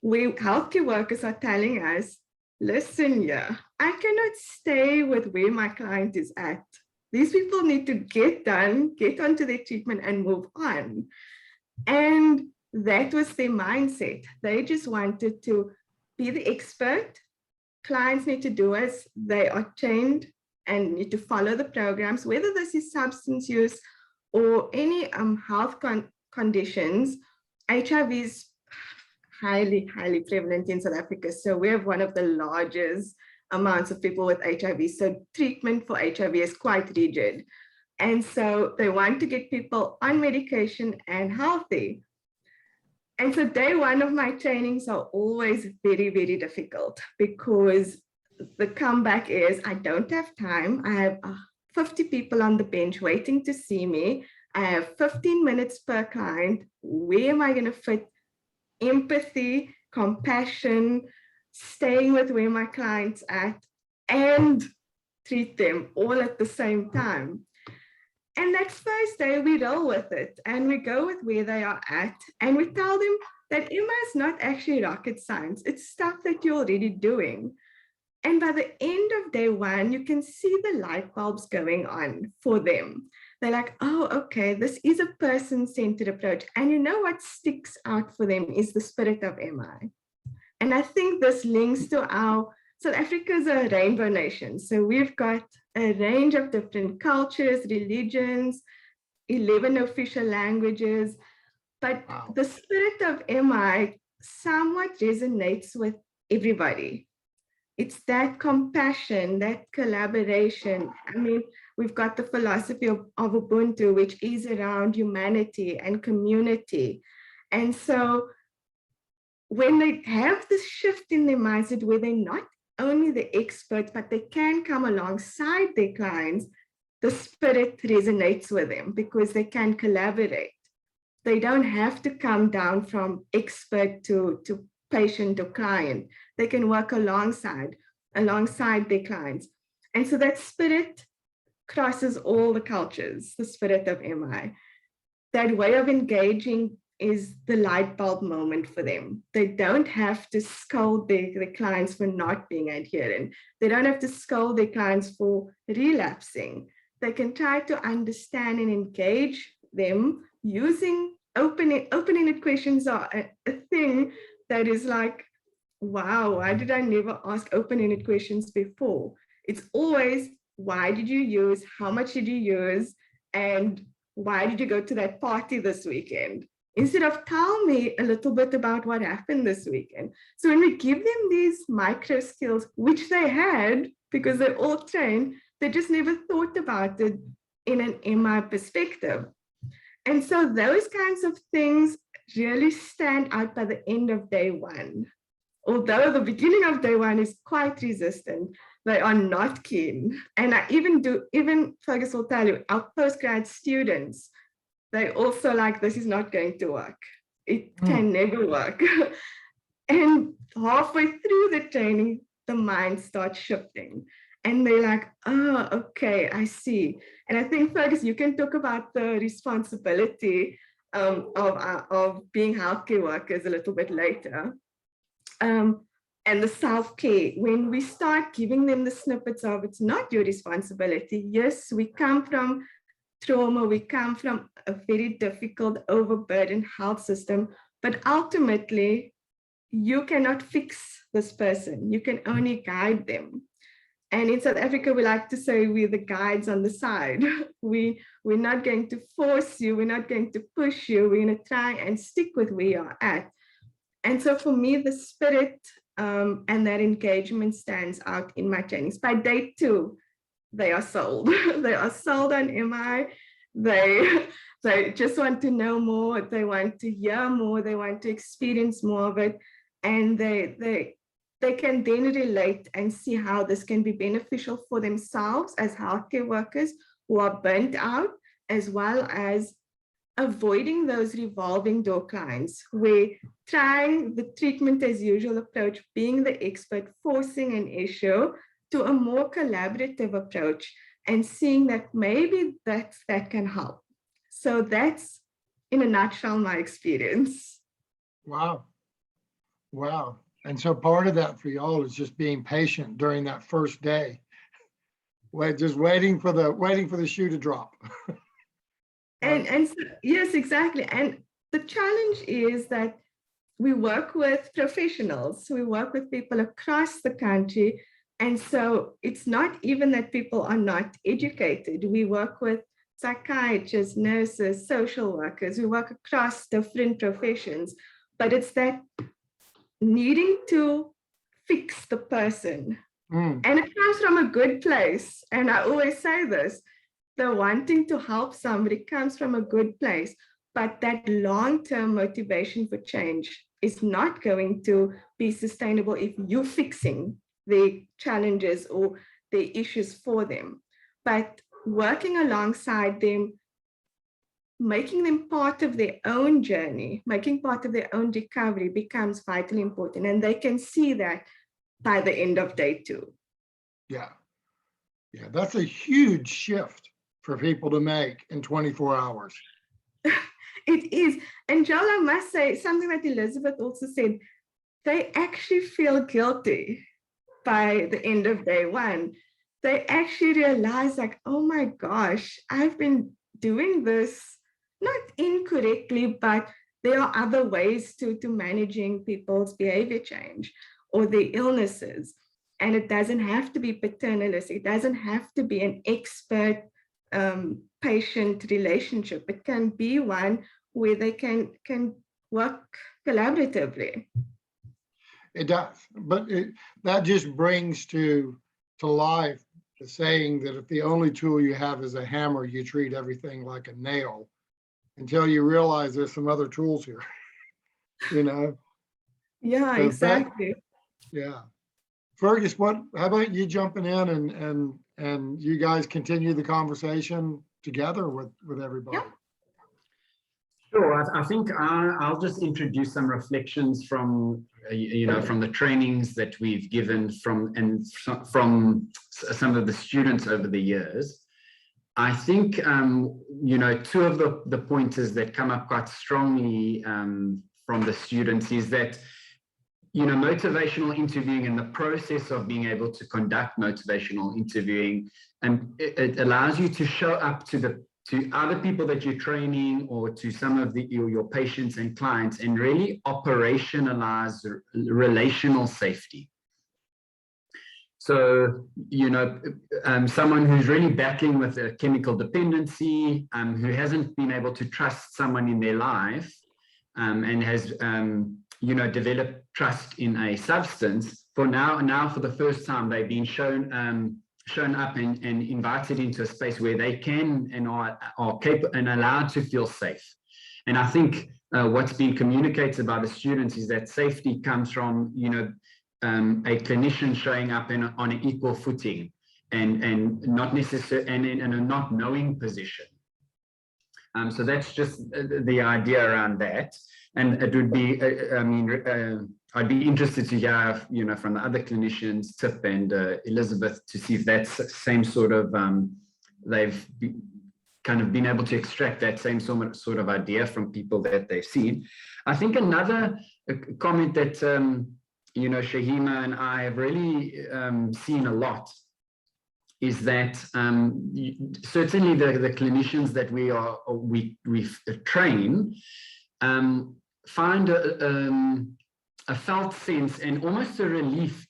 Healthcare workers are telling us, listen here, I cannot stay with where my client is at. These people need to get onto their treatment and move on. And that was their mindset. They just wanted to be the expert. Clients need to do as they are trained and need to follow the programs, whether this is substance use or any health conditions. HIV is highly prevalent in South Africa. So we have one of the largest amounts of people with HIV. So treatment for HIV is quite rigid. And so they want to get people on medication and healthy. And so day one of my trainings are always very, very difficult because the comeback is I don't have time. I have 50 people on the bench waiting to see me. I have 15 minutes per client. Where am I going to fit empathy, compassion, staying with where my client's at and treat them all at the same time. And that first day we roll with it and we go with where they are at and we tell them that MI is not actually rocket science. It's stuff that you're already doing. And by the end of day one, you can see the light bulbs going on for them. They're like, oh, okay, this is a person-centered approach. And you know what sticks out for them is the spirit of MI. And I think this links to our, South Africa is a rainbow nation. So we've got a range of different cultures, religions, 11 official languages, but Wow. the spirit of MI somewhat resonates with everybody. It's that compassion, that collaboration. I mean, we've got the philosophy of Ubuntu, which is around humanity and community. And so when they have this shift in their mindset where they're not only the experts, but they can come alongside their clients, the spirit resonates with them because they can collaborate. They don't have to come down from expert to patient or client. They can work alongside their clients. And so that spirit crosses all the cultures, the spirit of MI. That way of engaging is the light bulb moment for them. They don't have to scold their clients for not being adherent. They don't have to scold their clients for relapsing. They can try to understand and engage them using open-ended questions are a thing that is like, wow, why did I never ask open-ended questions before? It's always, why did you use? How much did you use? And why did you go to that party this weekend? Instead of tell me a little bit about what happened this weekend. So when we give them these micro skills, which they had because they're all trained, they just never thought about it in an MI perspective. And so those kinds of things really stand out by the end of day one. Although the beginning of day one is quite resistant, they are not keen. And even Fergus will tell you, our postgrad students, they also like, this is not going to work. It can never work. And halfway through the training, the mind starts shifting. And they're like, oh, okay, I see. And I think, Fergus, you can talk about the responsibility of being healthcare workers a little bit later. And the self-care, when we start giving them the snippets of, it's not your responsibility. Yes, we come from trauma, we come from a very difficult, overburdened health system, but ultimately, you cannot fix this person. You can only guide them. And in South Africa, we like to say we're the guides on the side. We're not going to force you. We're not going to push you. We're going to try and stick with where you're at. And so for me, the spirit and that engagement stands out in my trainings. By day two, they are sold. They are sold on MI. They just want to know more. They want to hear more. They want to experience more of it. And they can then relate and see how this can be beneficial for themselves as healthcare workers who are burnt out, as well as avoiding those revolving door clients where trying the treatment as usual approach, being the expert, forcing an issue to a more collaborative approach and seeing that maybe that can help. So that's in a nutshell my experience. Wow. Wow. And so part of that for y'all is just being patient during that first day. Just waiting for the shoe to drop. And so, yes, exactly. And the challenge is that we work with professionals. We work with people across the country. And so it's not even that people are not educated. We work with psychiatrists, nurses, social workers. We work across different professions, but it's that needing to fix the person. And it comes from a good place. And I always say this, the wanting to help somebody comes from a good place, but that long-term motivation for change is not going to be sustainable if you're fixing the challenges or the issues for them. But working alongside them, making them part of their own journey, making part of their own recovery becomes vitally important. And they can see that by the end of day 2. Yeah. Yeah, that's a huge shift for people to make in 24 hours. It is. And Joel, I must say something that Elizabeth also said, they actually feel guilty by the end of day 1. They actually realize like, oh my gosh, I've been doing this not incorrectly, but there are other ways to managing people's behavior change or their illnesses. And it doesn't have to be paternalistic. It doesn't have to be an expert patient relationship. It can be one where they can work collaboratively. It does, but that just brings to life the saying that if the only tool you have is a hammer, you treat everything like a nail until you realize there's some other tools here, you know? Yeah, So exactly. Yeah. Fergus, how about you jumping in and you guys continue the conversation together with everybody? Yeah. Sure. I think I'll just introduce some reflections from from the trainings that we've given from some of the students over the years. I think two of the pointers that come up quite strongly from the students is that motivational interviewing and the process of being able to conduct motivational interviewing, and it allows you to show up to other people that you're training or to some of your patients and clients and really operationalize relational safety. So, someone who's really battling with a chemical dependency, who hasn't been able to trust someone in their life, and has developed trust in a substance, for the first time they've been shown up and invited into a space where they can and are capable and allowed to feel safe. And I think what's being communicated by the students is that safety comes from a clinician showing up on an equal footing and not necessarily and in a not knowing position. So that's just the idea around that. And it would be, I'd be interested to hear, from the other clinicians, Tip and Elizabeth, to see if that's same sort of, they've kind of been able to extract that same sort of idea from people that they've seen. I think another comment that, Shahima and I have really seen a lot is that certainly the clinicians that we train find a felt sense and almost a relief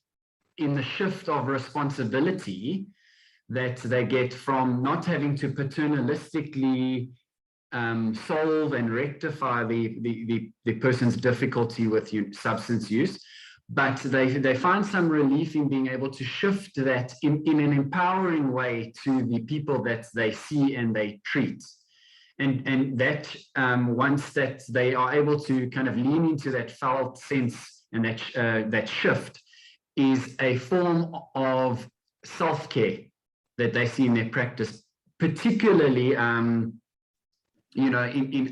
in the shift of responsibility that they get from not having to paternalistically solve and rectify the person's difficulty with substance use, but they find some relief in being able to shift that in an empowering way to the people that they see and they treat. And that once that they are able to kind of lean into that felt sense and that shift is a form of self-care that they see in their practice, particularly in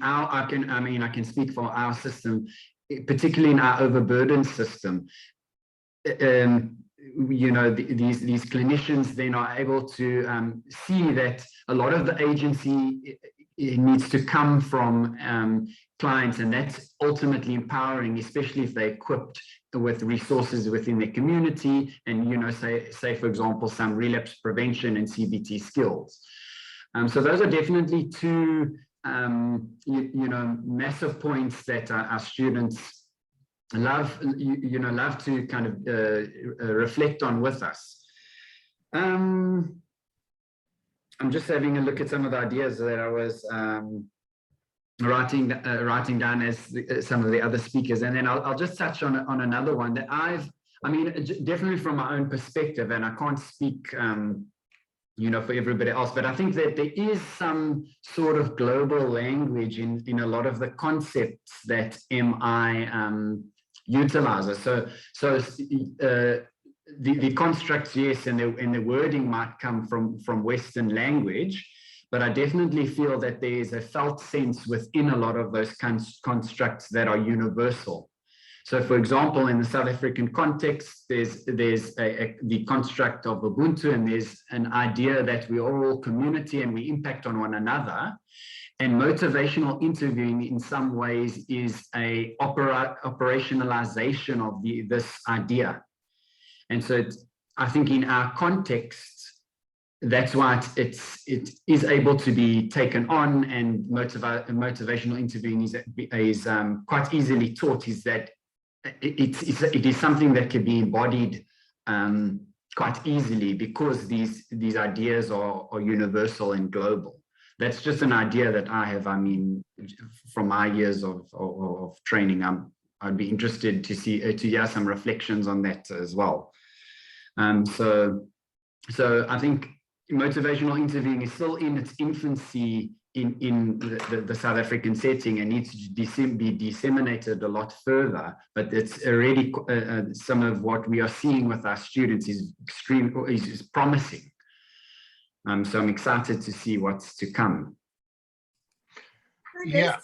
our, I can speak for our system, particularly in our overburdened system. These clinicians then are able to see that a lot of the agency needs to come from clients, and that's ultimately empowering, especially if they're equipped with resources within their community and, say for example, some relapse prevention and CBT skills. So those are definitely two, massive points that our students love to kind of reflect on with us. I'm just having a look at some of the ideas that I was writing down as some of the other speakers, and then I'll just touch on another one that definitely from my own perspective, and I can't speak for everybody else, but I think that there is some sort of global language in a lot of the concepts that MI utilizes. So the constructs, yes, and the wording might come from Western language, but I definitely feel that there is a felt sense within a lot of those constructs that are universal. So, for example, in the South African context, there's the construct of Ubuntu, and there's an idea that we are all community and we impact on one another. And motivational interviewing, in some ways, is a operationalization of this idea. And so, I think in our context, that's why it is able to be taken on, and motivational interviewing is quite easily taught. Is that it is something that can be embodied quite easily, because these ideas are universal and global. That's just an idea that I have. I mean, from my years of training, I'd be interested to hear some reflections on that as well. So I think motivational interviewing is still in its infancy in the South African setting, and needs to be disseminated a lot further. But it's already some of what we are seeing with our students is promising. So I'm excited to see what's to come. Yeah.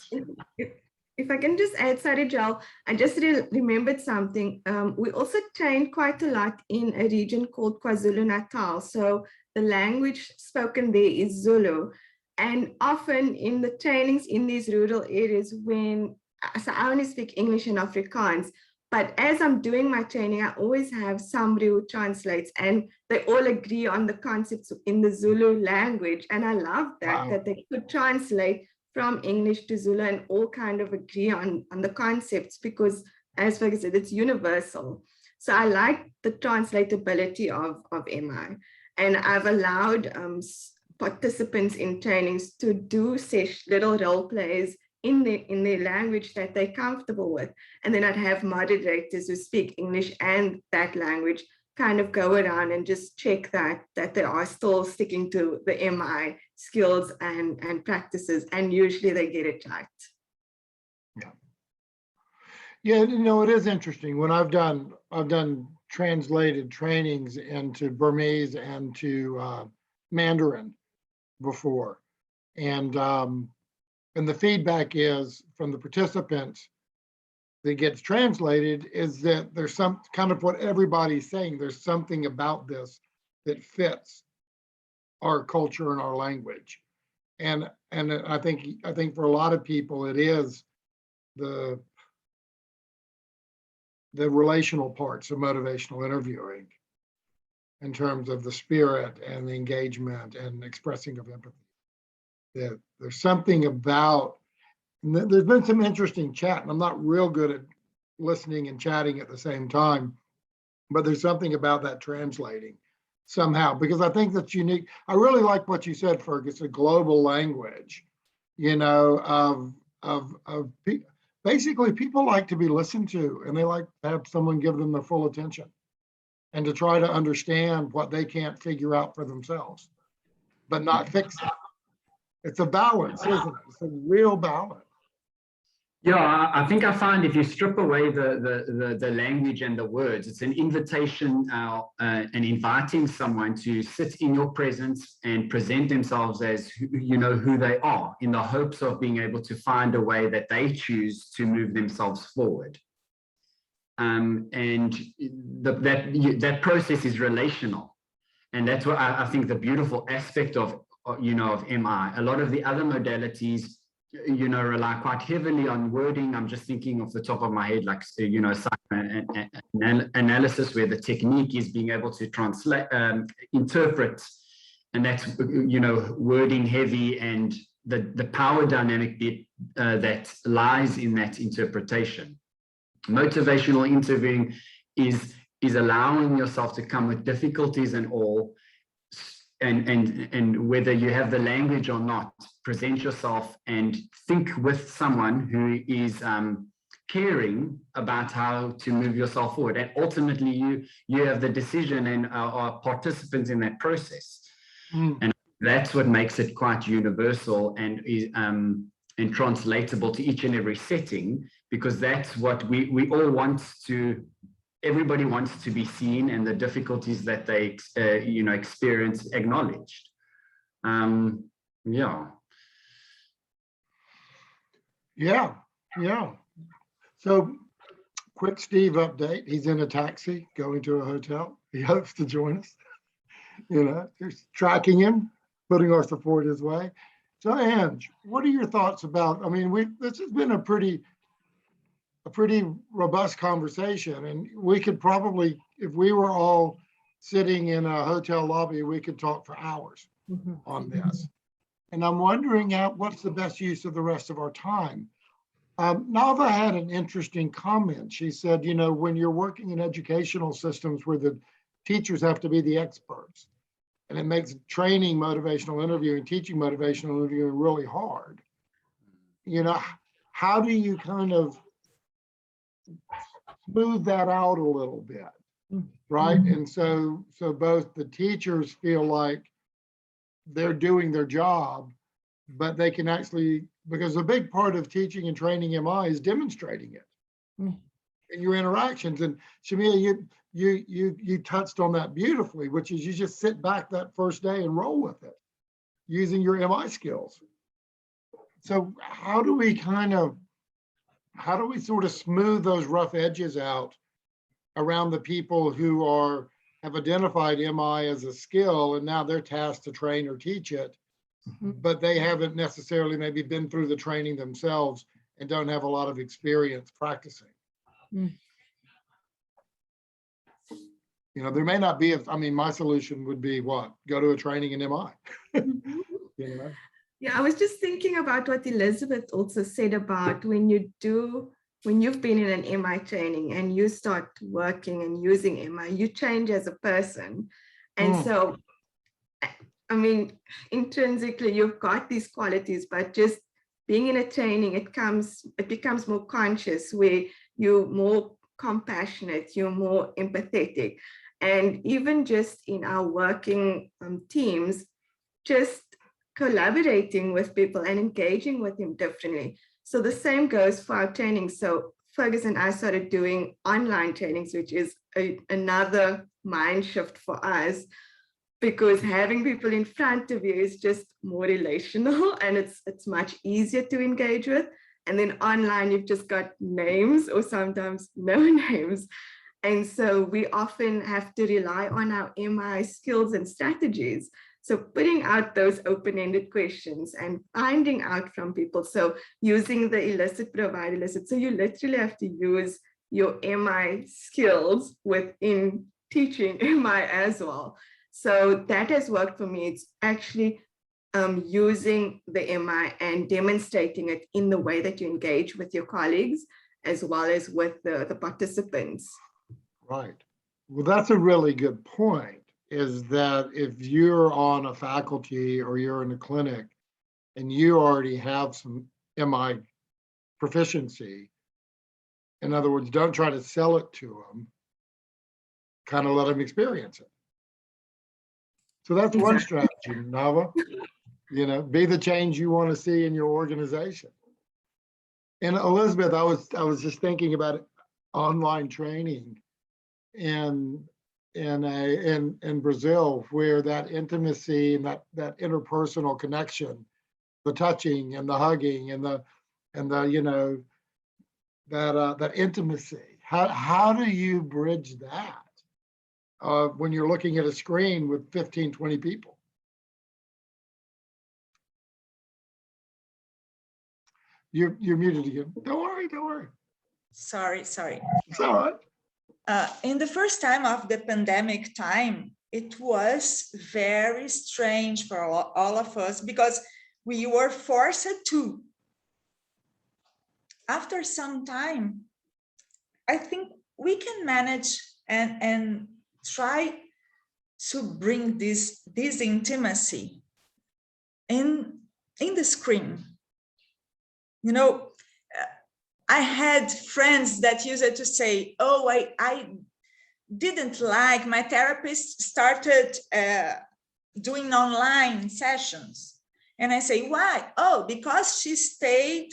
If I can just add, sorry, Joel, I just remembered something. We also trained quite a lot in a region called KwaZulu-Natal. So the language spoken there is Zulu. And often in the trainings in these rural areas, so I only speak English and Afrikaans, but as I'm doing my training, I always have somebody who translates, and they all agree on the concepts in the Zulu language. And I love that, Wow. that they could translate from English to Zulu and all kind of agree on the concepts, because as Fergus said, it's universal. So I like the translatability of MI. And I've allowed participants in trainings to do little role plays in their language that they're comfortable with. And then I'd have moderators who speak English and that language kind of go around and just check that they are still sticking to the MI skills and practices, and usually they get it right. Yeah, it is interesting. When I've done translated trainings into Burmese and to Mandarin before, and the feedback is from the participants that gets translated is that there's some kind of what everybody's saying. There's something about this that fits our culture and our language, and I think for a lot of people it is the relational parts of motivational interviewing, in terms of the spirit and the engagement and expressing of empathy. That there's something about, there's been some interesting chat, and I'm not real good at listening and chatting at the same time, but there's something about that translating somehow, because I think that's unique. I really like what you said, Fergus, a global language, of people. Basically, people like to be listened to, and they like to have someone give them their full attention and to try to understand what they can't figure out for themselves, but not fix it. It's a balance, isn't it? It's a real balance. Yeah, I think I find if you strip away the language and the words, it's an invitation and inviting someone to sit in your presence and present themselves as who they are, in the hopes of being able to find a way that they choose to move themselves forward. And that process is relational, and that's what I think the beautiful aspect of MI. A lot of the other modalities rely quite heavily on wording. I'm just thinking off the top of my head, like, analysis, where the technique is being able to translate, interpret, and that's, wording heavy, and the power dynamic bit that lies in that interpretation. Motivational interviewing is allowing yourself to come with difficulties and all, and whether you have the language or not, present yourself and think with someone who is caring about how to move yourself forward. And ultimately, you have the decision and are participants in that process. And that's what makes it quite universal and is and translatable to each and every setting, because that's what we all want to. Everybody wants to be seen, and the difficulties that they experience acknowledged. Yeah. So quick Steve update. He's in a taxi going to a hotel. He hopes to join us. Just tracking him, putting our support his way. So Ange, what are your thoughts about, this has been a pretty robust conversation, and we could probably, if we were all sitting in a hotel lobby, we could talk for hours on this. And I'm wondering what's the best use of the rest of our time. Nava had an interesting comment. She said, when you're working in educational systems where the teachers have to be the experts, and it makes training motivational interviewing, teaching motivational interviewing really hard. How do you kind of smooth that out a little bit, right? And so both the teachers feel like they're doing their job, but they can actually, because a big part of teaching and training MI is demonstrating it in your interactions. And Shamia, you touched on that beautifully, which is you just sit back that first day and roll with it using your MI skills. So how do we sort of smooth those rough edges out around the people who have identified MI as a skill, and now they're tasked to train or teach it, but they haven't necessarily maybe been through the training themselves and don't have a lot of experience practicing? There may not be, my solution would be what? Go to a training in MI. Yeah, I was just thinking about what Elizabeth also said about when you've been in an MI training and you start working and using MI, you change as a person. And so, intrinsically, you've got these qualities, but just being in a training, it becomes more conscious, where you're more compassionate, you're more empathetic. And even just in our working teams, just collaborating with people and engaging with them differently. So the same goes for our training. So Fergus and I started doing online trainings, which is another mind shift for us, because having people in front of you is just more relational and it's much easier to engage with. And then online, you've just got names or sometimes no names. And so we often have to rely on our MI skills and strategies. So putting out those open-ended questions and finding out from people. So using the elicit, provide, elicit. So you literally have to use your MI skills within teaching MI as well. So that has worked for me. It's actually using the MI and demonstrating it in the way that you engage with your colleagues, as well as with the participants. Right. Well, that's a really good point, is that if you're on a faculty or you're in a clinic and you already have some MI proficiency, in other words, don't try to sell it to them, kind of let them experience it. So that's one strategy, Nava. Be the change you want to see in your organization. And Elizabeth, I was just thinking about it, online training in Brazil, where that intimacy and that interpersonal connection, the touching and the hugging and the that intimacy. How do you bridge that when you're looking at a screen with 15, 20 people? You're muted again. Don't worry. Sorry. It's all right. In the first time of the pandemic time, it was very strange for all of us, because we were forced to. After some time, I think we can manage and try to bring this intimacy in the screen. I had friends that used to say, oh, I didn't like, my therapist started doing online sessions. And I say, why? Oh, because she stayed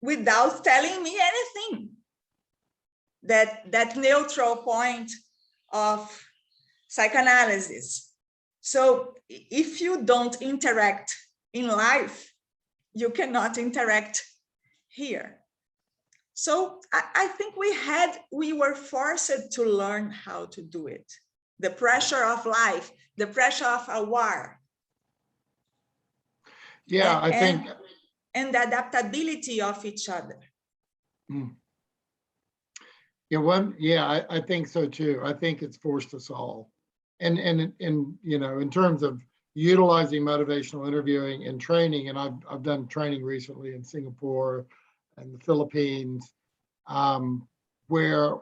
without telling me anything. That neutral point of psychoanalysis. So if you don't interact in life, you cannot interact here. So I think we were forced to learn how to do it. The pressure of life, the pressure of a war. Yeah, I think. And the adaptability of each other. Yeah, I think so too. I think it's forced us all. And you know, in terms of utilizing motivational interviewing and training, and I've done training recently in Singapore and the Philippines, where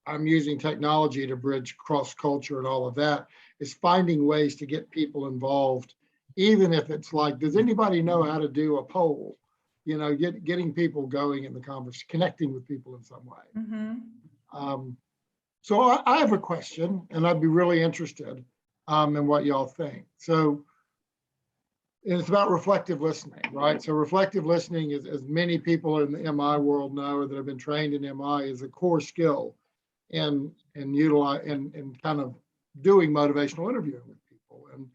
I'm using technology to bridge cross culture and all of that, is finding ways to get people involved, even if it's like, does anybody know how to do a poll? You know, getting people going in the conversation, connecting with people in some way. Mm-hmm. So I have a question, and I'd be really interested in what y'all think. So it's about reflective listening, right? So reflective listening is, as many people in the MI world know that have been trained in MI, is a core skill in kind of doing motivational interviewing with people. And,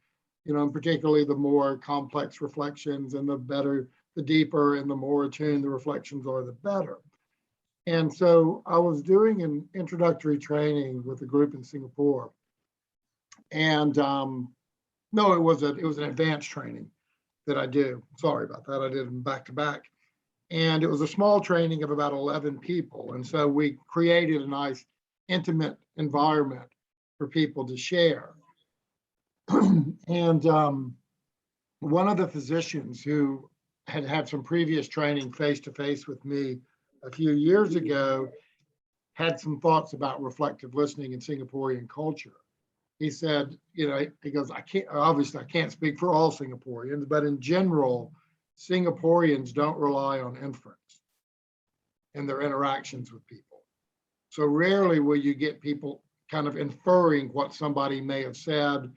you know, and particularly the more complex reflections and the deeper and the more attuned the reflections are, the better. And so I was doing an introductory training with a group in Singapore. And no, it was an advanced training that I do. Sorry about that. I did them back to back. And it was a small training of about 11 people. And so we created a nice intimate environment for people to share. And one of the physicians who had had some previous training face-to-face with me a few years ago had some thoughts about reflective listening in Singaporean culture. He said, you know, he goes, I can't speak for all Singaporeans, but in general, Singaporeans don't rely on inference in their interactions with people. So rarely will you get people kind of inferring what somebody may have said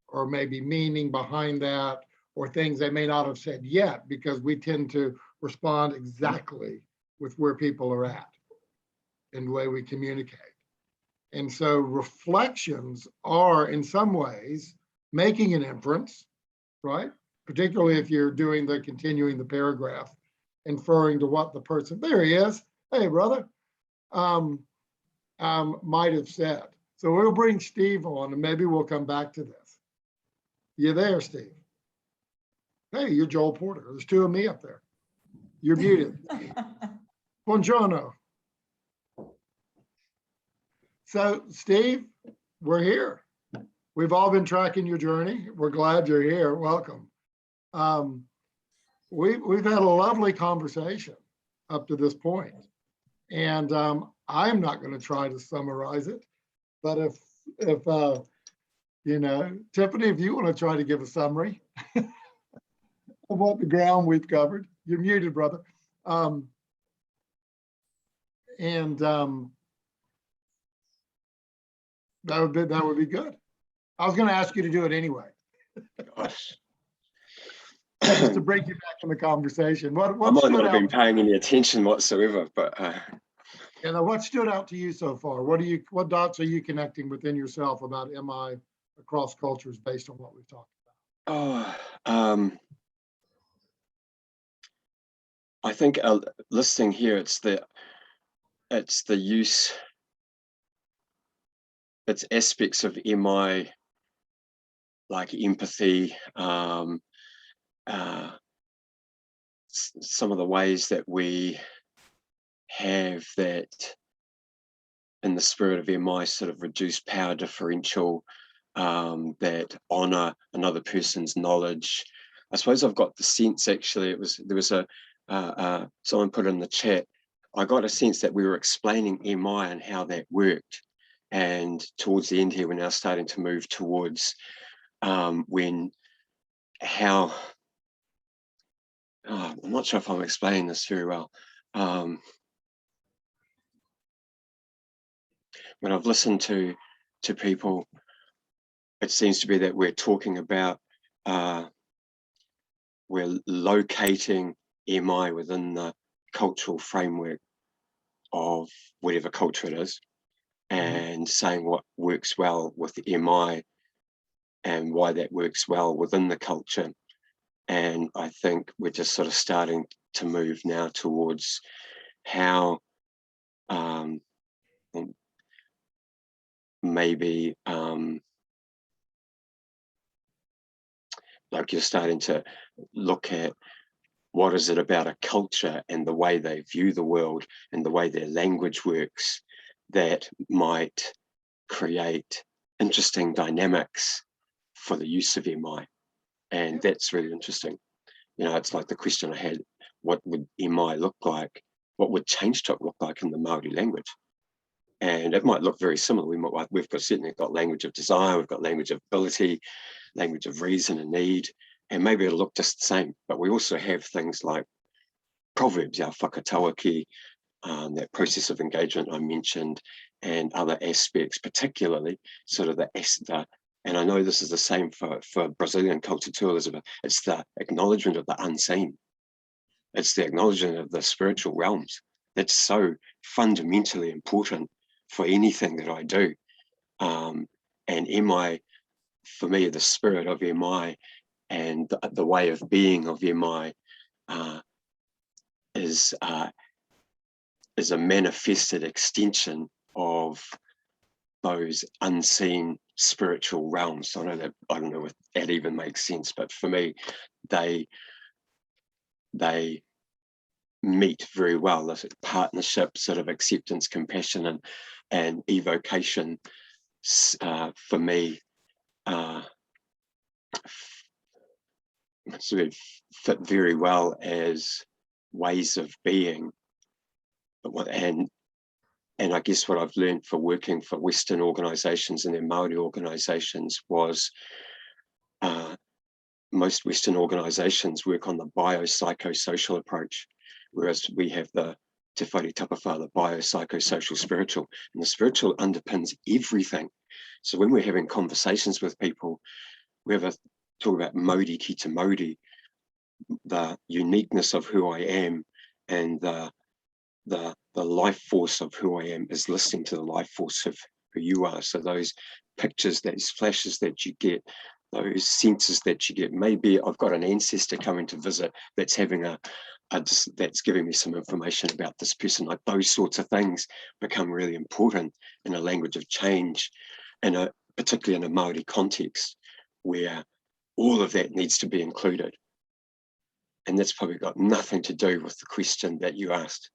or maybe meaning behind that, or things they may not have said yet, because we tend to respond exactly with where people are at and the way we communicate. And so reflections are in some ways making an inference, right? Particularly if you're continuing the paragraph, inferring to what the person, there he is, hey brother, might have said. So we'll bring Steve on and maybe we'll come back to this. You there, Steve? Hey, you're Joel Porter. There's two of me up there. You're muted. Buongiorno. So, Steve, we're here. We've all been tracking your journey. We're glad you're here. Welcome. We've had a lovely conversation up to this point, and I'm not going to try to summarize it, but if you know, Tiffany, if you want to try to give a summary of what the ground we've covered, you're muted, brother. That would be good. I was going to ask you to do it anyway. Gosh. Just to bring you back in the conversation. I might not have been paying any attention whatsoever, but you know, what stood out to you so far? What dots are you connecting within yourself about MI across cultures based on what we've talked about? I think listening here, it's the use, it's aspects of MI like empathy, some of the ways that we have that in the spirit of MI sort of reduced power differential, that honor another person's knowledge. I suppose I've got the sense, actually, there was someone put in the chat, I got a sense that we were explaining MI and how that worked. And towards the end here, we're now starting to move towards I'm not sure if I'm explaining this very well. When I've listened to people, it seems to be that we're talking about, we're locating MI within the cultural framework of whatever culture it is, and saying what works well with MI and why that works well within the culture. And I think we're just sort of starting to move now towards how maybe like you're starting to look at what is it about a culture and the way they view the world and the way their language works that might create interesting dynamics for the use of MI. And that's really interesting. You know, it's like the question I had, what would MI look like? What would change talk look like in the Māori language? And it might look very similar. We've certainly got language of desire, we've got language of ability, language of reason and need, and maybe it'll look just the same. But we also have things like proverbs, our whakatauaki, that process of engagement I mentioned, and other aspects, particularly sort of and I know this is the same for Brazilian culture too, Elizabeth, it's the acknowledgement of the unseen. It's the acknowledgement of the spiritual realms. That's so fundamentally important for anything that I do. And MI, for me, the spirit of MI and the way of being of MI is a manifested extension of those unseen spiritual realms. I don't know if that even makes sense, but for me, they meet very well. This partnership, sort of acceptance, compassion, and evocation, for me, sort of fit very well as ways of being. And I guess what I've learned for working for Western organisations and their Māori organisations was most Western organisations work on the biopsychosocial approach, whereas we have the Te Whare Tapawha, the biopsychosocial spiritual, and the spiritual underpins everything. So when we're having conversations with people, we have a talk about Māori ki te Māori, the uniqueness of who I am, and the life force of who I am is listening to the life force of who you are. So those pictures, those flashes that you get, those senses that you get, maybe I've got an ancestor coming to visit that's having that's giving me some information about this person. Like those sorts of things become really important in a language of change, and particularly in a Māori context where all of that needs to be included. And that's probably got nothing to do with the question that you asked.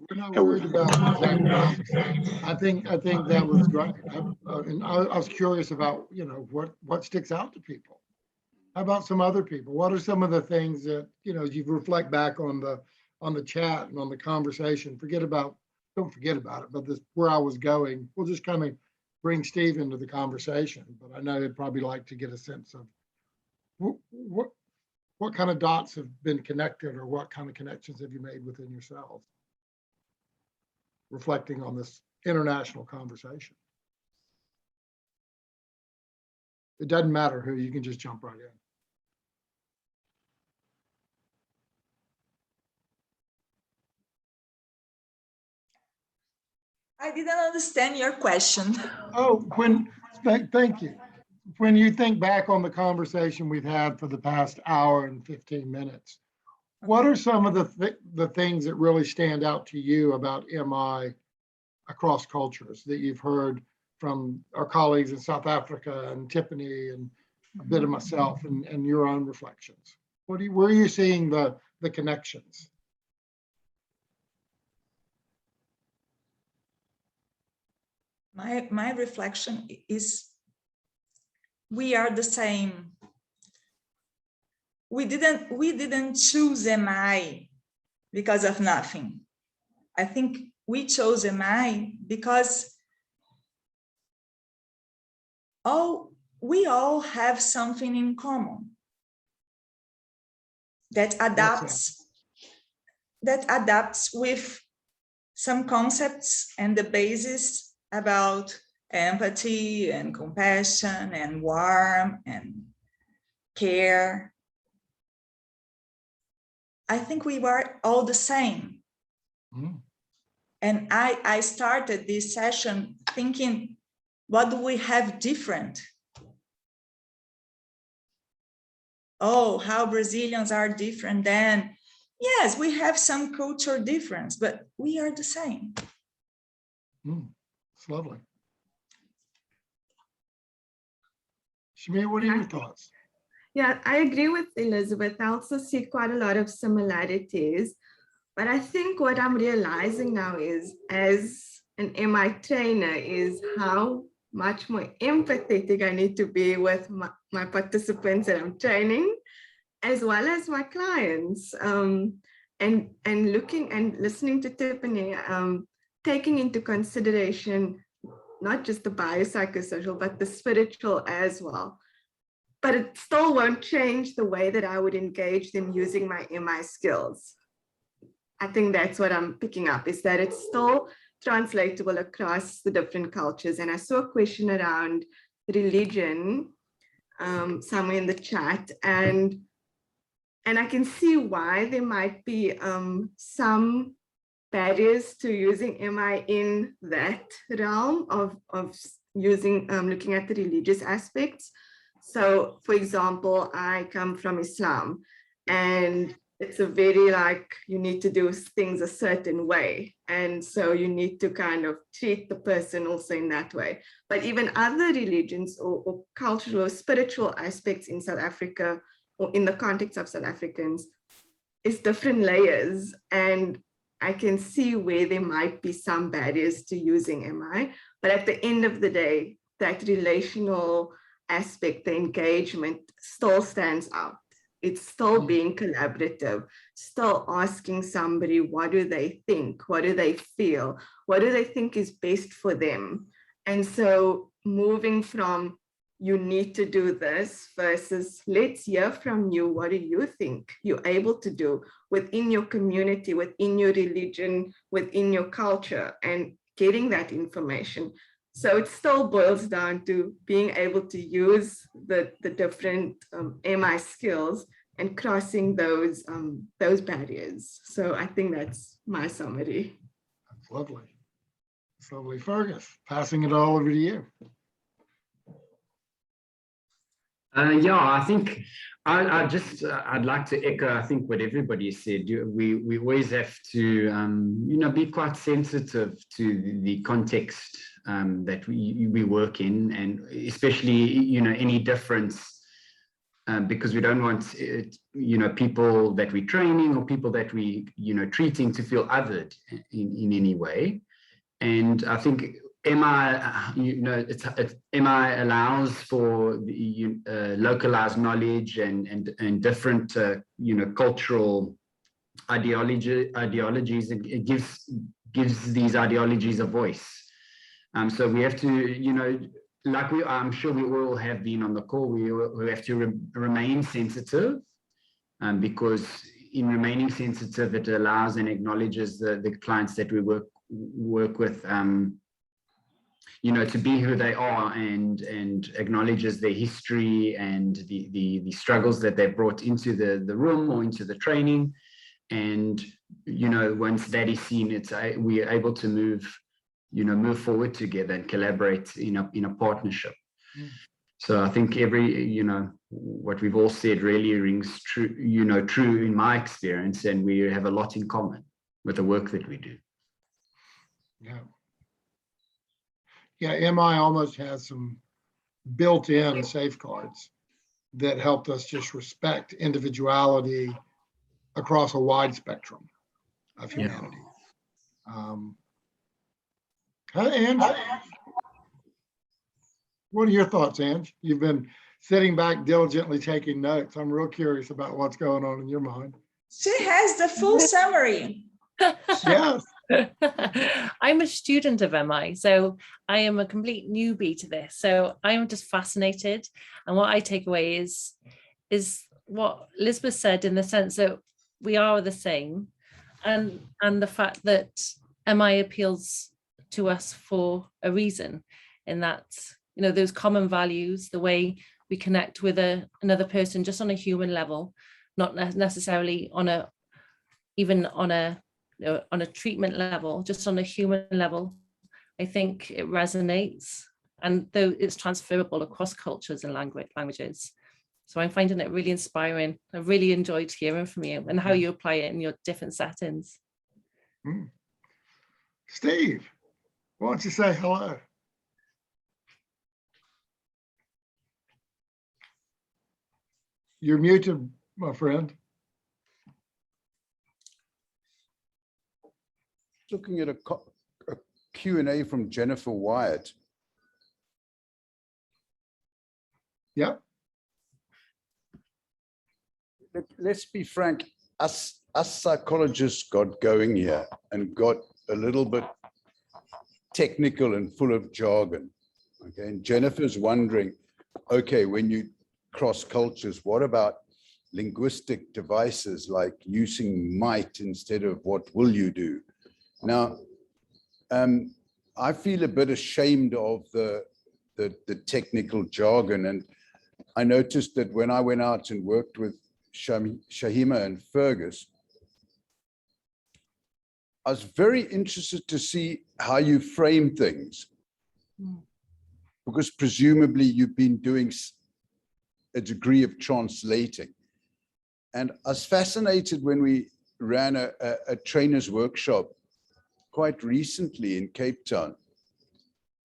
We're not worried about that. I think that was great. And I was curious about, you know, what sticks out to people. How about some other people? What are some of the things that, you know, as you reflect back on the chat and on the conversation, don't forget about it, but this where I was going, we'll just kind of bring Steve into the conversation, but I know he'd probably like to get a sense of what kind of dots have been connected, or what kind of connections have you made within yourselves, reflecting on this international conversation. It doesn't matter who, you can just jump right in. I didn't understand your question. Oh, thank you. When you think back on the conversation we've had for the past hour and 15 minutes, what are some of the things that really stand out to you about MI across cultures that you've heard from our colleagues in South Africa and Tiffany and a bit of myself and your own reflections? Where are you seeing the connections? My reflection is we are the same. We didn't choose MI because of nothing. I think we chose MI because we all have something in common that adapts with some concepts and the basis about empathy and compassion and warmth and care. I think we were all the same. Mm. And I started this session thinking, what do we have different? Oh, how Brazilians are different than Yes, we have some culture difference, but we are the same. It's lovely. Shamir, what are your thoughts? Yeah, I agree with Elizabeth. I also see quite a lot of similarities. But I think what I'm realizing now is, as an MI trainer, is how much more empathetic I need to be with my participants that I'm training, as well as my clients. And looking and listening to Tiffany, taking into consideration not just the biopsychosocial, but the spiritual as well. But it still won't change the way that I would engage them using my MI skills. I think that's what I'm picking up, is that it's still translatable across the different cultures. And I saw a question around religion somewhere in the chat, and I can see why there might be some barriers to using MI in that realm of using, looking at the religious aspects. So, for example, I come from Islam, and it's a very like, you need to do things a certain way. And so you need to kind of treat the person also in that way. But even other religions or cultural or spiritual aspects in South Africa, or in the context of South Africans, is different layers. And I can see where there might be some barriers to using MI. But at the end of the day, that relational aspect, the engagement, still stands out. It's still being collaborative, still asking somebody, what do they think? What do they feel? What do they think is best for them? And so moving from, you need to do this, versus let's hear from you. What do you think you're able to do within your community, within your religion, within your culture, and getting that information. So it still boils down to being able to use the different MI skills and crossing those barriers. So I think that's my summary. That's lovely. It's lovely. Fergus, passing it all over to you. Yeah, I think I'd like to echo, I think, what everybody said. We always have to, be quite sensitive to the context that we work in, and especially, any difference, because we don't want, people that we're training or people that we, treating to feel othered in any way. And I think MI, MI allows for the localized knowledge and different, cultural ideologies. It gives these ideologies a voice. So we have to, like I'm sure we all have been on the call, we have to remain sensitive, because in remaining sensitive, it allows and acknowledges the clients that we work with, to be who they are, and acknowledges their history and the struggles that they brought into the room or into the training. And, once that is seen, we are able to move forward together and collaborate in a partnership. So I think what we've all said really rings true, true in my experience, and we have a lot in common with the work that we do. Yeah, MI almost has some built-in safeguards that helped us just respect individuality across a wide spectrum of humanity. Ange, what are your thoughts, Ange? You've been sitting back diligently taking notes. I'm real curious about what's going on in your mind. She has the full summary. Yes. I'm a student of MI, so I am a complete newbie to this. So I'm just fascinated. And what I take away is what Elizabeth said, in the sense that we are the same, and the fact that MI appeals to us for a reason, in that, those common values, the way we connect with another person just on a human level, not necessarily on a treatment level, just on a human level. I think it resonates, and though it's transferable across cultures and languages. So I'm finding it really inspiring. I really enjoyed hearing from you and how you apply it in your different settings. Steve, why don't you say hello? You're muted, my friend. Looking at a Q&A from Jennifer Wyatt. Yep. Let's be frank, us psychologists got going here and got a little bit technical and full of jargon. Okay, and Jennifer's wondering, okay, when you cross cultures, what about linguistic devices like using might instead of what will you do? Now, I feel a bit ashamed of the technical jargon, and I noticed that when I went out and worked with Shahima and Fergus, I was very interested to see how you frame things, because presumably you've been doing a degree of translating. And I was fascinated when we ran a trainer's workshop quite recently in Cape Town,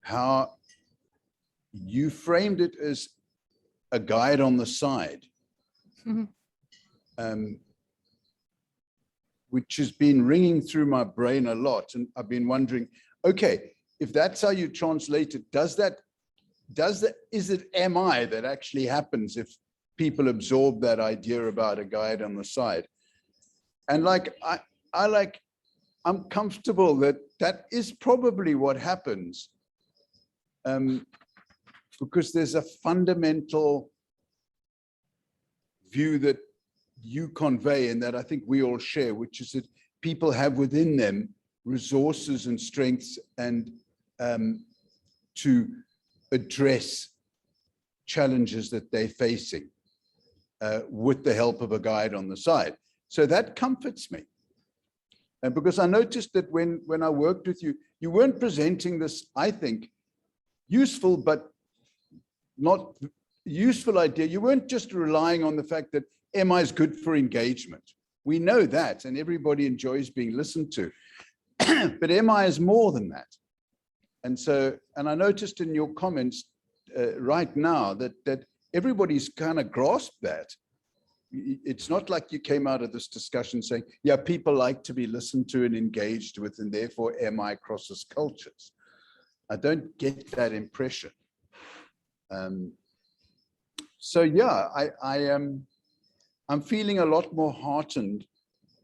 how you framed it as a guide on the side, which has been ringing through my brain a lot. And I've been wondering, okay, if that's how you translate it, is it MI that actually happens if people absorb that idea about a guide on the side? And like, I'm comfortable that that is probably what happens, because there's a fundamental view that you convey and that I think we all share, which is that people have within them resources and strengths and to address challenges that they're facing with the help of a guide on the side. So that comforts me. And because I noticed that when I worked with you, you weren't presenting this, I think, useful but not useful idea. You weren't just relying on the fact that MI is good for engagement. We know that, and everybody enjoys being listened to. But MI is more than that. And so, and I noticed in your comments right now that everybody's kind of grasped that. It's not like you came out of this discussion saying, yeah, people like to be listened to and engaged with, and therefore MI crosses cultures. I don't get that impression. So yeah, I'm feeling a lot more heartened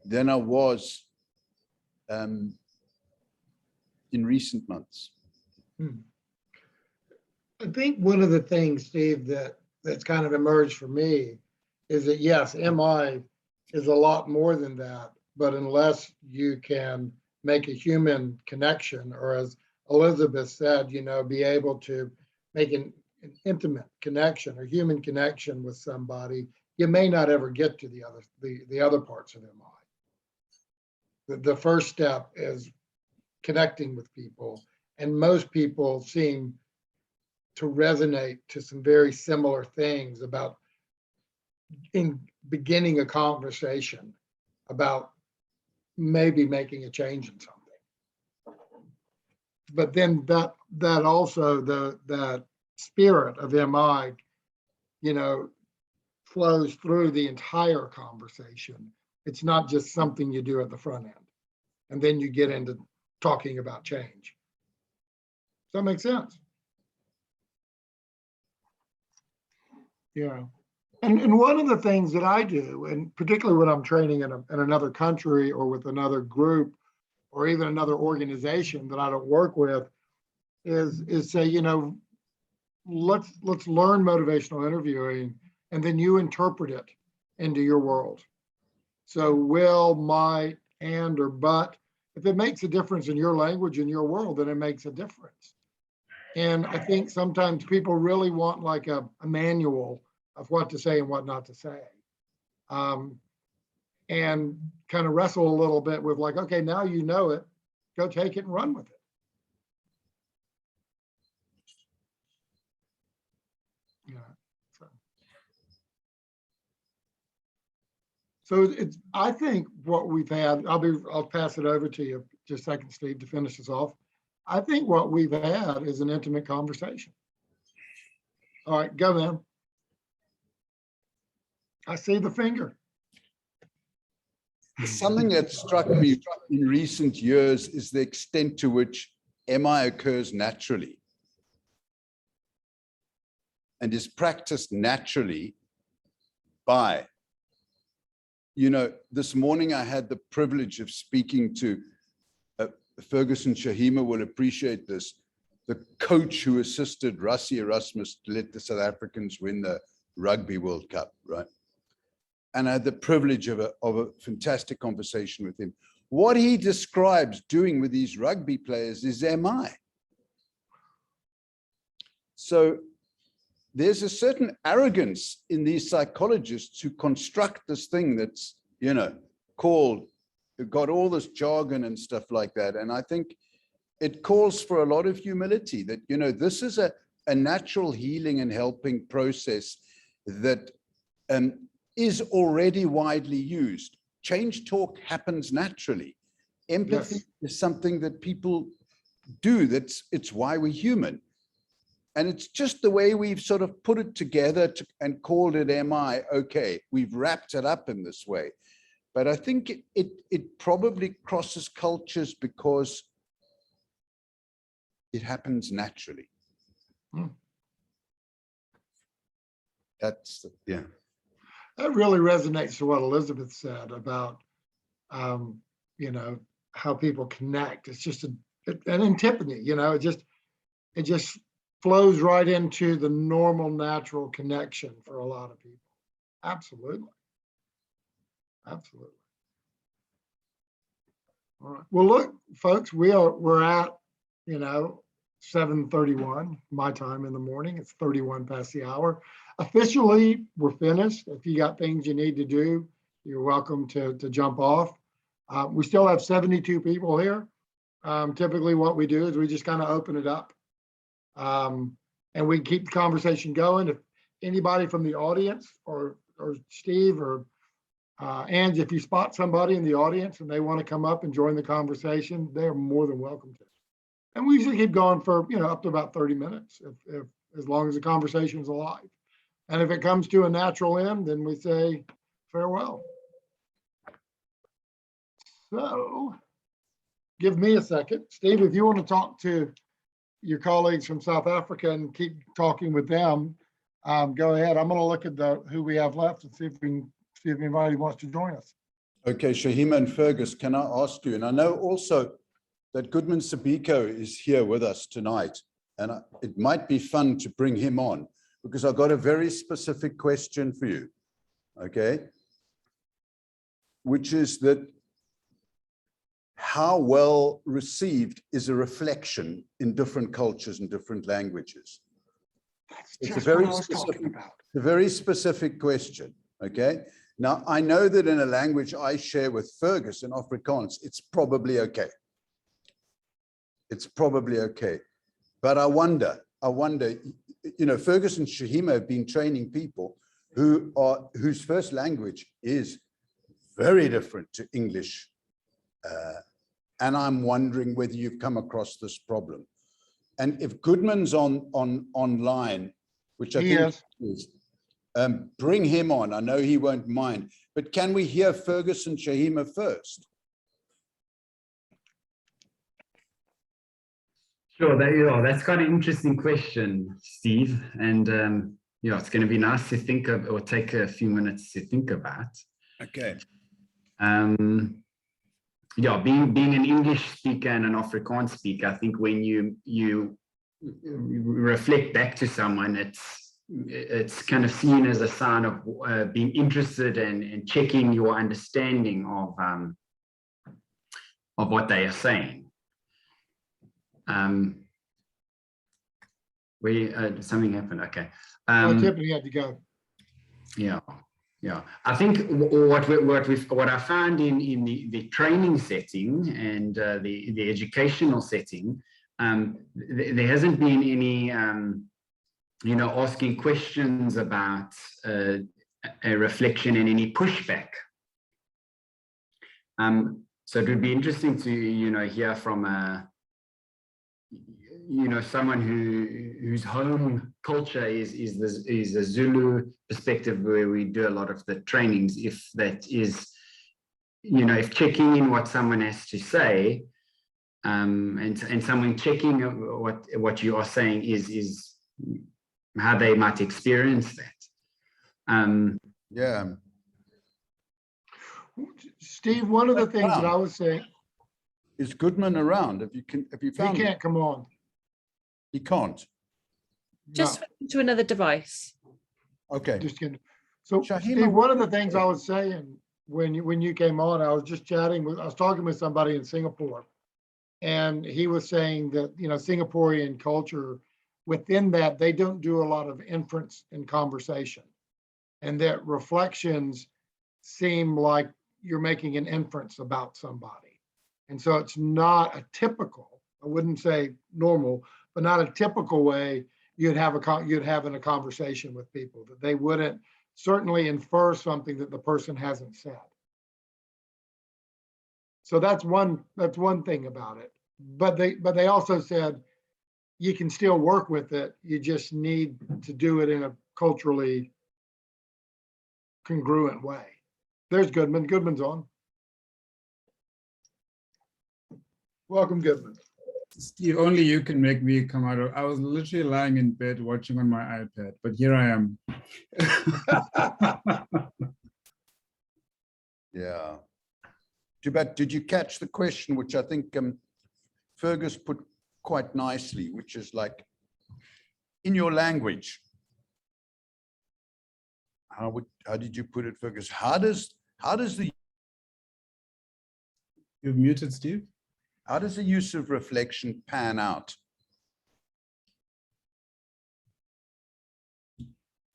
than I was in recent months. I think one of the things, Steve, that's kind of emerged for me is that, yes, MI is a lot more than that, but unless you can make a human connection, or as Elizabeth said, be able to make an intimate connection or human connection with somebody, you may not ever get to the other parts of MI. The first step is connecting with people, and most people seem to resonate to some very similar things about in beginning a conversation about maybe making a change in something. But then that also that spirit of MI, flows through the entire conversation. It's not just something you do at the front end, and then you get into talking about change. Does that make sense? Yeah. And one of the things that I do, and particularly when I'm training in another country or with another group or even another organization that I don't work with, is say, let's learn motivational interviewing, and then you interpret it into your world. So will, might, and, or but, if it makes a difference in your language, in your world, then it makes a difference. And I think sometimes people really want like a manual of what to say and what not to say. And kind of wrestle a little bit with like, okay, now you know it, go take it and run with it. Yeah. So. So it's, I think what we've had, I'll pass it over to you just a second, Steve, to finish this off. I think what we've had is an intimate conversation. All right, go then. I see the finger. Something that struck me in recent years is the extent to which MI occurs naturally and is practiced naturally by, you know, this morning I had the privilege of speaking to Ferguson Shahima will appreciate this, the coach who assisted Rassie Erasmus to let the South Africans win the Rugby World Cup, right? And I had the privilege of a fantastic conversation with him. What he describes doing with these rugby players is MI. So there's a certain arrogance in these psychologists who construct this thing that's, you know, called, got all this jargon and stuff like that. And I think it calls for a lot of humility that, you know, this is a natural healing and helping process that is already widely used. Change talk happens naturally. Empathy is something that people do. It's why we're human. And it's just the way we've sort of put it together and called it MI. Okay, we've wrapped it up in this way. But I think it probably crosses cultures because it happens naturally. That's, yeah. That really resonates to what Elizabeth said about, you know, how people connect. It's just an antipony, you know, it just flows right into the normal, natural connection for a lot of people. Absolutely. Absolutely. All right. Well, look, folks, we're at, you know, 7:31 my time in the morning. It's 31 past the hour. Officially, we're finished. If you got things you need to do, you're welcome to jump off. We still have 72 people here. Typically what we do is we just kind of open it up. And we keep the conversation going. If anybody from the audience or Steve or Ange, if you spot somebody in the audience and they want to come up and join the conversation, they're more than welcome to. And we usually keep going for, you know, up to about 30 minutes, if as long as the conversation is alive. And if it comes to a natural end, then we say farewell. So give me a second. Steve, if you want to talk to your colleagues from South Africa and keep talking with them, go ahead. I'm going to look at who we have left and see if anybody wants to join us. Okay, Shahima and Fergus, can I ask you, and I know also that Goodman Sabiko is here with us tonight, and it might be fun to bring him on because I've got a very specific question for you, okay? Which is that how well received is a reflection in different cultures and different languages? It's a very specific question, okay? Now, I know that in a language I share with Fergus in Afrikaans, it's probably okay. It's probably okay. But I wonder, you know, Fergus and Shahima have been training people whose first language is very different to English. And I'm wondering whether you've come across this problem. And if Goodman's online, which I think is, bring him on. I know he won't mind, but can we hear Fergus and Shahima first? Sure, that's quite an interesting question, Steve. And yeah, it's going to be nice to think of, or take a few minutes to think about. Okay. Yeah, being an English speaker and an Afrikaans speaker, I think when you reflect back to someone, it's kind of seen as a sign of being interested and checking your understanding of what they are saying. Something happened. Okay. Tiffany had to go. Yeah. I think what I found in the training setting and the educational setting, there hasn't been any you know, asking questions about a reflection and any pushback So it would be interesting to, hear from someone who's home culture is a Zulu perspective, where we do a lot of the trainings. If that is, if checking in what someone has to say, and someone checking what you are saying is how they might experience that. Yeah. Steve, one of the things that I was saying, Is Goodman around? Have you he found him? can't come on. He can't. Just No, to another device. Okay. just kidding. So Shahima, Steve, what one of do the you things think? I was saying when you came on, I was just I was talking with somebody in Singapore, and he was saying that, Singaporean culture, within that, they don't do a lot of inference in conversation, and that reflections seem like you're making an inference about somebody. And so it's not a typical, I wouldn't say normal, but not a typical way you'd have in a conversation with people, that they wouldn't certainly infer something that the person hasn't said. So that's one thing about it. But they also said you can still work with it. You just need to do it in a culturally congruent way. There's Goodman. Goodman's on. Welcome, Goodman. Steve, only you can make me come out of. I was literally lying in bed watching on my iPad, but here I am. Yeah. But did you catch the question, which I think Fergus put quite nicely, which is like, in your language, how did you put it, Fergus? How does the You've muted, Steve. How does the use of reflection pan out?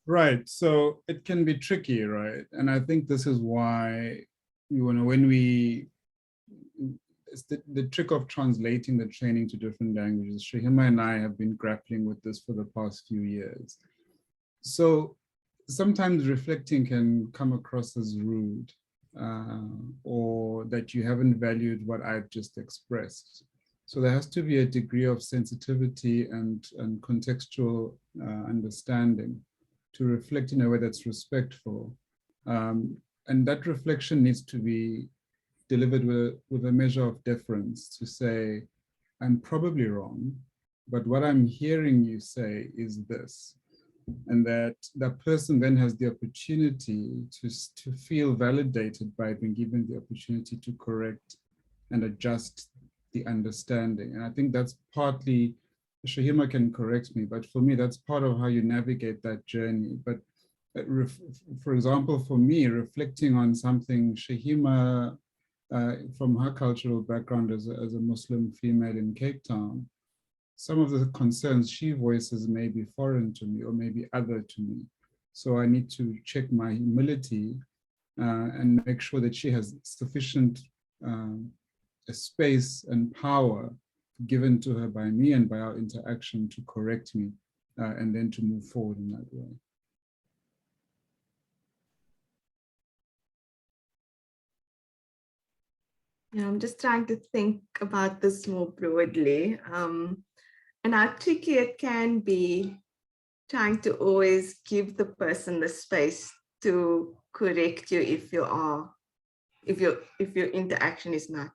Right. So it can be tricky, right? And I think this is why, when it's the trick of translating the training to different languages. Shahima and I have been grappling with this for the past few years. So sometimes reflecting can come across as rude, or that you haven't valued what I've just expressed. So there has to be a degree of sensitivity and contextual understanding to reflect in a way that's respectful. And that reflection needs to be delivered with a measure of deference, to say, I'm probably wrong, but what I'm hearing you say is this. And that person then has the opportunity to feel validated by being given the opportunity to correct and adjust the understanding. And I think that's partly, Shahima can correct me, but for me, that's part of how you navigate that journey. But for example, for me, reflecting on something Shahima, from her cultural background as a Muslim female in Cape Town, some of the concerns she voices may be foreign to me or maybe other to me. So I need to check my humility and make sure that she has sufficient space and power given to her by me and by our interaction to correct me and then to move forward in that way. Yeah, I'm just trying to think about this more broadly. And how tricky it can be trying to always give the person the space to correct you if your interaction is not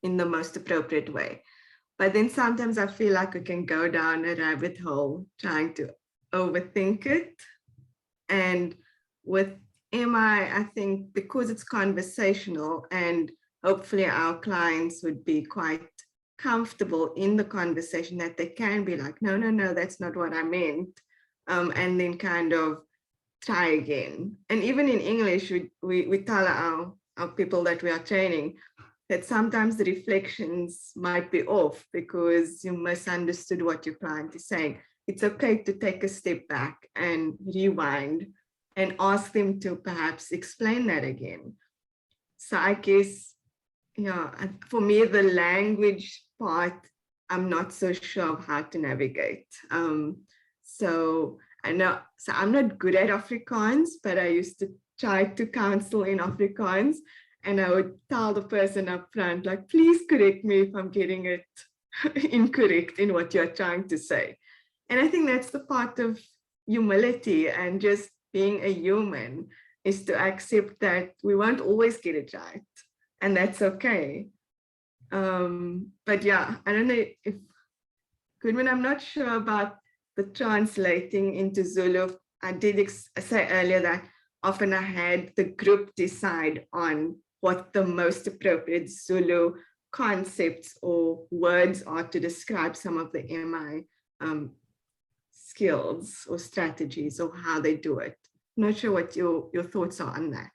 in the most appropriate way. But then sometimes I feel like I can go down a rabbit hole trying to overthink it. And with MI, I think because it's conversational, and hopefully our clients would be quite comfortable in the conversation, that they can be like, no, that's not what I meant. And then kind of try again. And even in English, we tell our people that we are training that sometimes the reflections might be off because you misunderstood what your client is saying. It's okay to take a step back and rewind and ask them to perhaps explain that again. So I guess, yeah, for me, the language part, I'm not so sure of how to navigate. So I know, so I'm not good at Afrikaans, but I used to try to counsel in Afrikaans. And I would tell the person up front, like, please correct me if I'm getting it incorrect in what you're trying to say. And I think that's the part of humility and just being a human, is to accept that we won't always get it right. And that's okay. But yeah, I don't know if, Goodwin, I'm not sure about the translating into Zulu. I did say earlier that often I had the group decide on what the most appropriate Zulu concepts or words are to describe some of the MI skills or strategies or how they do it. I'm not sure what your thoughts are on that.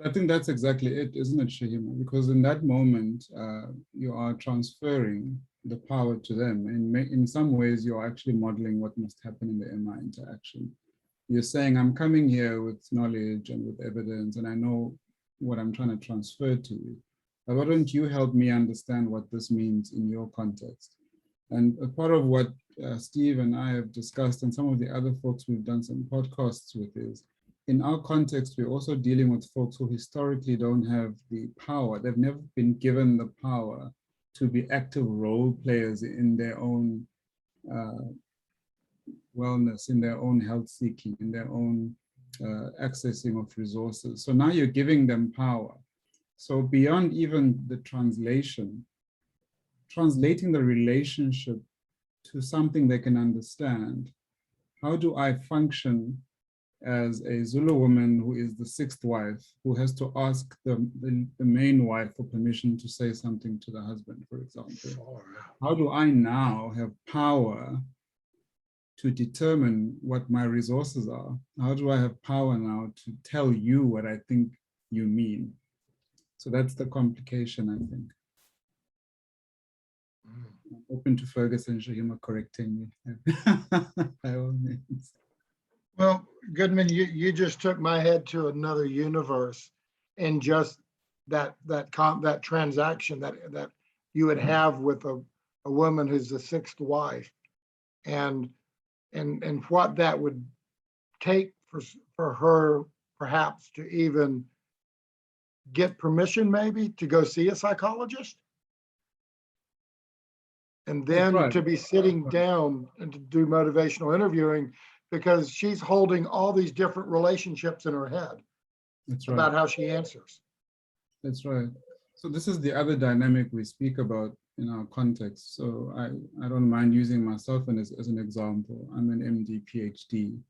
I think that's exactly it, isn't it, Shahima? Because in that moment, you are transferring the power to them. In some ways, you're actually modeling what must happen in the MI interaction. You're saying, I'm coming here with knowledge and with evidence, and I know what I'm trying to transfer to you. But why don't you help me understand what this means in your context? And a part of what Steve and I have discussed, and some of the other folks we've done some podcasts with, is in our context, we're also dealing with folks who historically don't have the power. They've never been given the power to be active role players in their own wellness, in their own health seeking, in their own accessing of resources. So now you're giving them power. So beyond even the translation, translating the relationship to something they can understand. How do I function as a Zulu woman who is the sixth wife, who has to ask the main wife for permission to say something to the husband, for example? How do I now have power to determine what my resources are? How do I have power now to tell you what I think you mean? So that's the complication, I think. I'm open to Fergus and Shahima correcting me. By all means. Well, Goodman, you just took my head to another universe, and just that transaction that you would have with a woman who's the sixth wife, and what that would take for her perhaps to even get permission maybe to go see a psychologist. And then right. to be sitting down and to do motivational interviewing, because she's holding all these different relationships in her head. That's right. About how she answers. That's right. So this is the other dynamic we speak about in our context. So I don't mind using myself as an example. I'm an MD, PhD.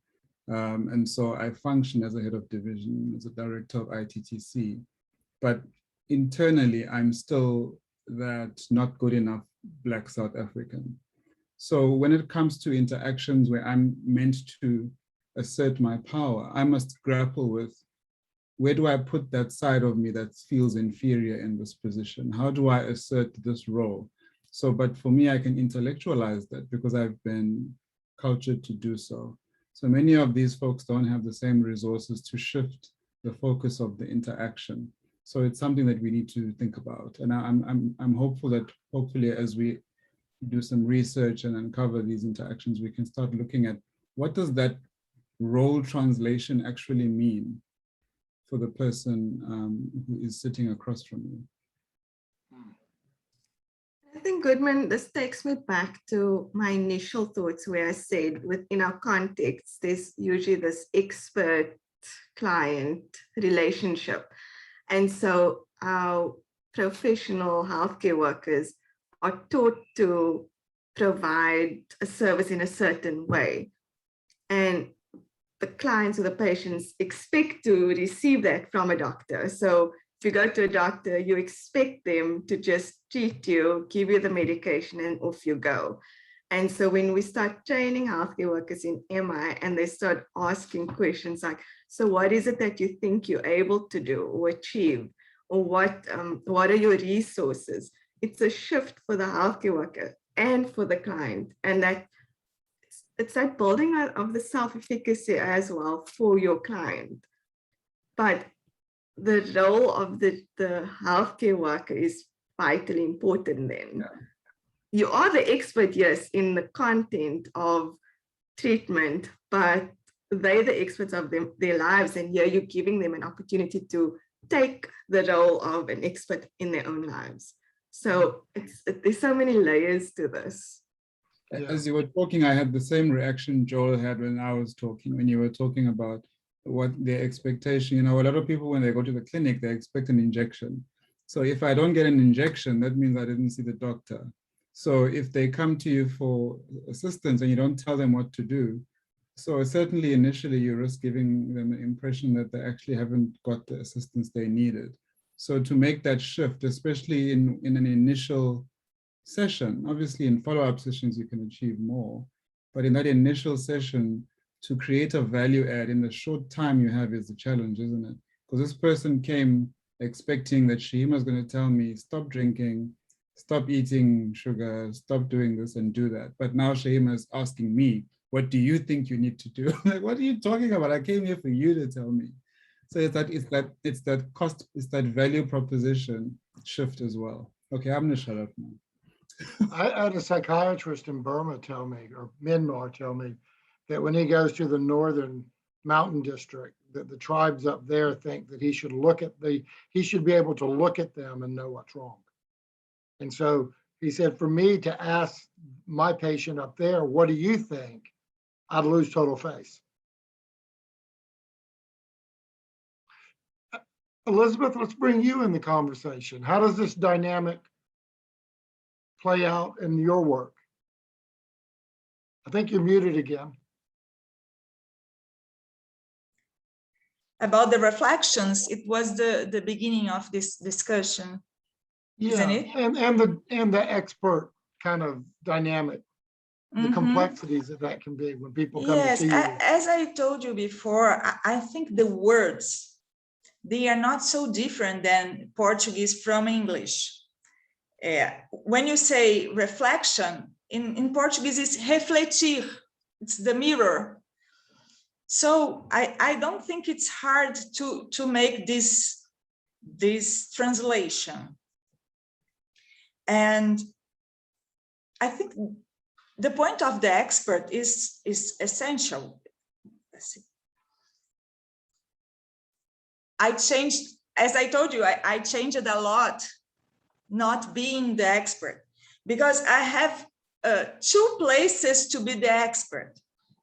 And so I function as a head of division, as a director of ITTC. But internally, I'm still that not good enough Black South African. So when it comes to interactions where I'm meant to assert my power, I must grapple with, where do I put that side of me that feels inferior in this position? How do I assert this role? So, but for me, I can intellectualize that because I've been cultured to do so. So many of these folks don't have the same resources to shift the focus of the interaction. So it's something that we need to think about. And I'm hopeful that hopefully as we do some research and uncover these interactions, we can start looking at what does that role translation actually mean for the person who is sitting across from you. I think, Goodman, this takes me back to my initial thoughts where I said within our context, there's usually this expert-client relationship. And so our professional healthcare workers are taught to provide a service in a certain way. And the clients or the patients expect to receive that from a doctor. So if you go to a doctor, you expect them to just treat you, give you the medication, and off you go. And so when we start training healthcare workers in MI and they start asking questions like, so what is it that you think you're able to do or achieve? Or what are your resources? It's a shift for the healthcare worker and for the client. And that it's that building out of the self-efficacy as well for your client. But the role of the healthcare worker is vitally important then. Yeah. You are the expert, yes, in the content of treatment, but they're the experts of their lives. And here you're giving them an opportunity to take the role of an expert in their own lives. So there's so many layers to this. As you were talking, I had the same reaction Joel had when I was talking, when you were talking about what their expectation, you know, a lot of people, when they go to the clinic, they expect an injection. So if I don't get an injection, that means I didn't see the doctor. So if they come to you for assistance and you don't tell them what to do, so certainly initially you risk giving them the impression that they actually haven't got the assistance they needed. So to make that shift, especially in an initial session, obviously in follow-up sessions you can achieve more, but in that initial session, to create a value add in the short time you have is the challenge, isn't it? Because this person came expecting that Shahima is going to tell me, stop drinking, stop eating sugar, stop doing this and do that. But now Shahima is asking me, what do you think you need to do? Like, what are you talking about? I came here for you to tell me. So it's that value proposition shift as well. Okay, I'm gonna shut up now. I had a psychiatrist in Burma tell me, or Myanmar tell me, that when he goes to the northern mountain district, that the tribes up there think that he should be able to look at them and know what's wrong. And so he said, for me to ask my patient up there, what do you think? I'd lose total face. Elizabeth, let's bring you in the conversation. How does this dynamic play out in your work? I think you're muted again. About the reflections, it was the beginning of this discussion, isn't it? And the expert kind of dynamic, the complexities that can be when people come to see you. Yes, as I told you before, I think the words, they are not so different than Portuguese from English. When you say reflection, in Portuguese it's refletir, it's the mirror. So I don't think it's hard to make this translation. And I think the point of the expert is essential. I changed, as I told you, I changed a lot, not being the expert, because I have two places to be the expert.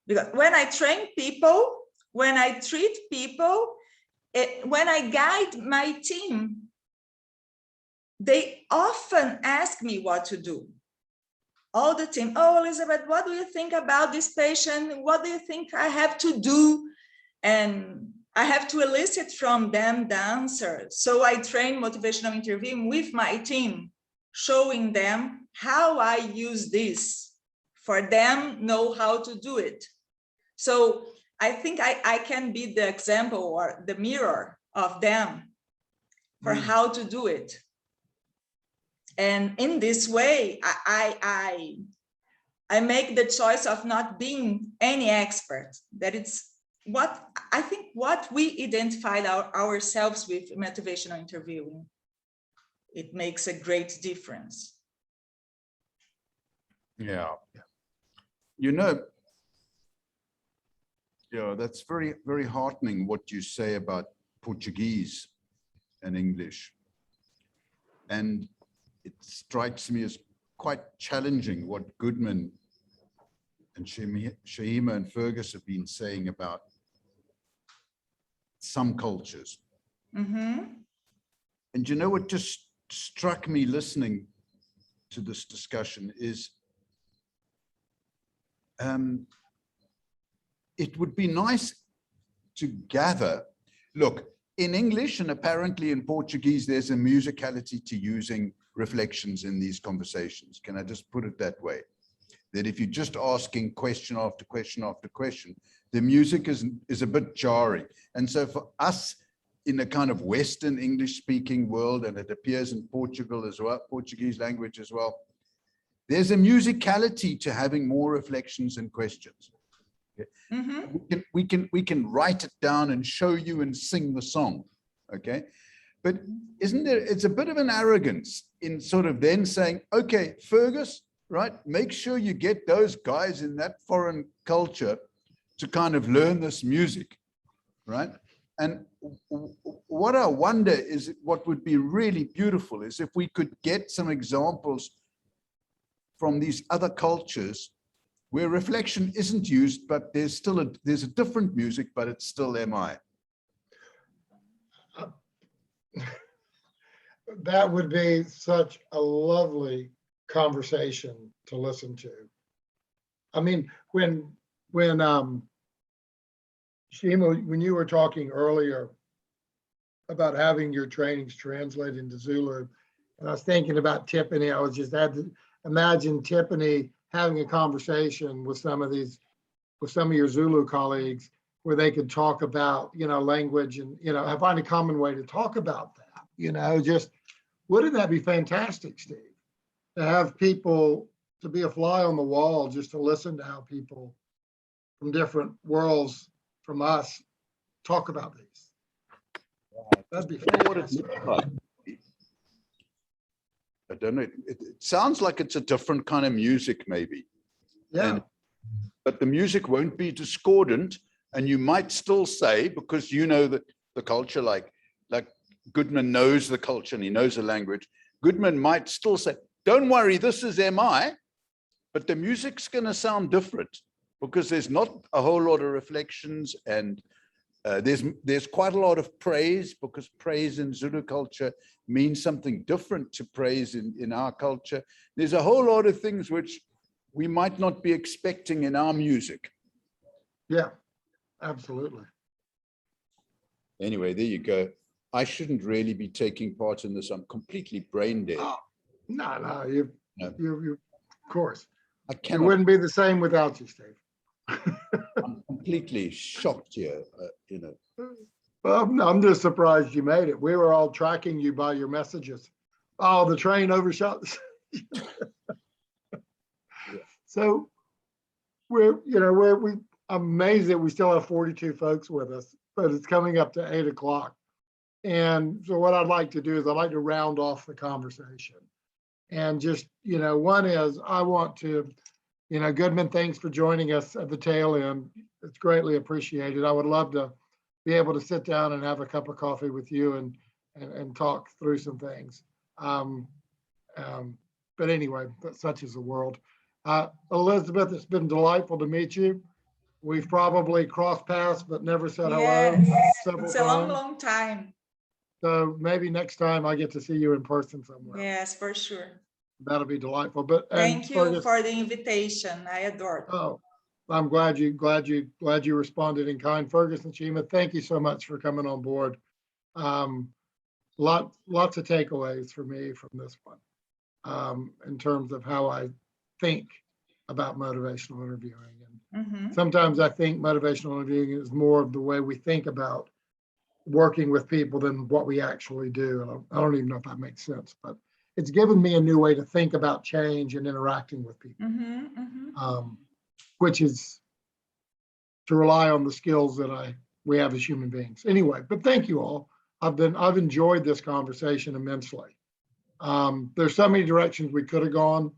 Because when I train people, when I treat people, when I guide my team, they often ask me what to do. All the team, oh, Elizabeth, what do you think about this patient? What do you think I have to do? And I have to elicit from them the answer. So I train motivational interviewing with my team, showing them how I use this for them know how to do it. So I think I can be the example or the mirror of them for how to do it. And in this way, I make the choice of not being any expert. That it's what I think what we identified ourselves with motivational interviewing. It makes a great difference. Yeah. You know, yeah, that's very, very heartening what you say about Portuguese and English. And it strikes me as quite challenging what Goodman and Shahima and Fergus have been saying about some cultures. And you know what just struck me listening to this discussion is it would be nice to gather, look, in English and apparently in Portuguese, there's a musicality to using reflections in these conversations. Can I just put it that way? That if you're just asking question after question after question, the music is a bit jarring. And so for us in a kind of Western English speaking world, and it appears in Portugal as well, Portuguese language as well, there's a musicality to having more reflections and questions. Okay? We can write it down and show you and sing the song, okay? But isn't there, it's a bit of an arrogance in sort of then saying, okay, Fergus, right, make sure you get those guys in that foreign culture to kind of learn this music, right? And what I wonder is, what would be really beautiful is if we could get some examples from these other cultures where reflection isn't used, but there's still there's a different music, but it's still MI. That would be such a lovely conversation to listen to. I mean, when Shima, when you were talking earlier about having your trainings translated into Zulu, and I was thinking about Tiffany, I was just had to imagine Tiffany having a conversation with some of your Zulu colleagues where they could talk about, language and, find a common way to talk about that, just wouldn't that be fantastic, Steve? To have people, to be a fly on the wall, just to listen to how people from different worlds from us talk about these. That'd be fantastic. I don't know. It sounds like it's a different kind of music, maybe. Yeah. But the music won't be discordant, and you might still say, because you know that the culture, like Goodman knows the culture and he knows the language. Goodman might still say, "Don't worry, this is MI," but the music's going to sound different because there's not a whole lot of reflections, and there's quite a lot of praise, because praise in Zulu culture means something different to praise in our culture. There's a whole lot of things which we might not be expecting in our music. Yeah, absolutely. Anyway, there you go. I shouldn't really be taking part in this. I'm completely brain dead. Oh, no, you, of course. I It cannot. wouldn't be the same without you, Steve. I'm completely shocked here. Well, no, I'm just surprised you made it. We were all tracking you by your messages. Oh, the train overshot. So I'm amazed that we still have 42 folks with us, but it's coming up to 8 o'clock. And so what I'd like to do is I'd like to round off the conversation. And just, one is I want to, Goodman, thanks for joining us at the tail end. It's greatly appreciated. I would love to be able to sit down and have a cup of coffee with you and talk through some things. But anyway, such is the world. Elizabeth, it's been delightful to meet you. We've probably crossed paths, but never said hello several it's a times. long time. So maybe next time I get to see you in person somewhere. Yes, for sure. That'll be delightful. But Thank you for the invitation. I adore it. Oh, I'm glad you responded in kind. Ferguson, Shima, thank you so much for coming on board. Lots of takeaways for me from this one, in terms of how I think about motivational interviewing. And sometimes I think motivational interviewing is more of the way we think about working with people than what we actually do. And I don't even know if that makes sense, but it's given me a new way to think about change and interacting with people, which is to rely on the skills that we have as human beings. Anyway, but thank you all. I've enjoyed this conversation immensely. There's so many directions we could have gone,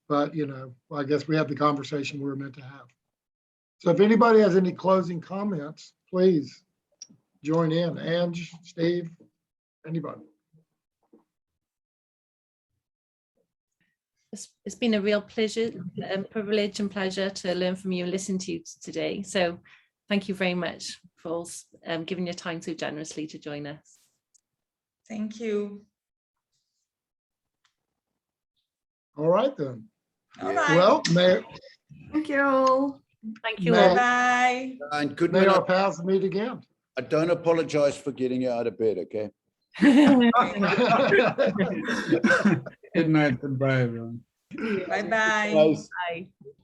but I guess we had the conversation we were meant to have. So if anybody has any closing comments, please join in. Ange, Steve, anybody. It's been a real pleasure, privilege and pleasure to learn from you and listen to you today. So thank you very much for giving your time so generously to join us. Thank you. All right then. All right. Well, Thank you all. Thank you all. Bye. And good may night. our paths meet again. I don't apologize for getting you out of bed, okay? Good night. Goodbye, everyone. Bye-bye. Bye.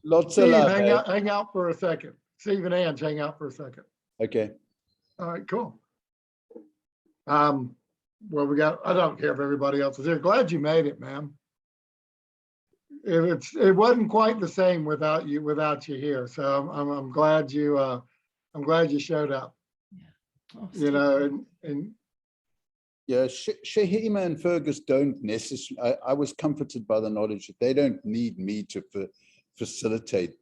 Lots Steve, of love. hang out for a second. Steve and Ange, hang out for a second. Okay. All right, cool. Well, I don't care if everybody else is here. Glad you made it, man. It wasn't quite the same without you here. So I'm glad you showed up. Yeah. And Yeah, Shahima and Fergus don't necessarily, I was comforted by the knowledge that they don't need me to facilitate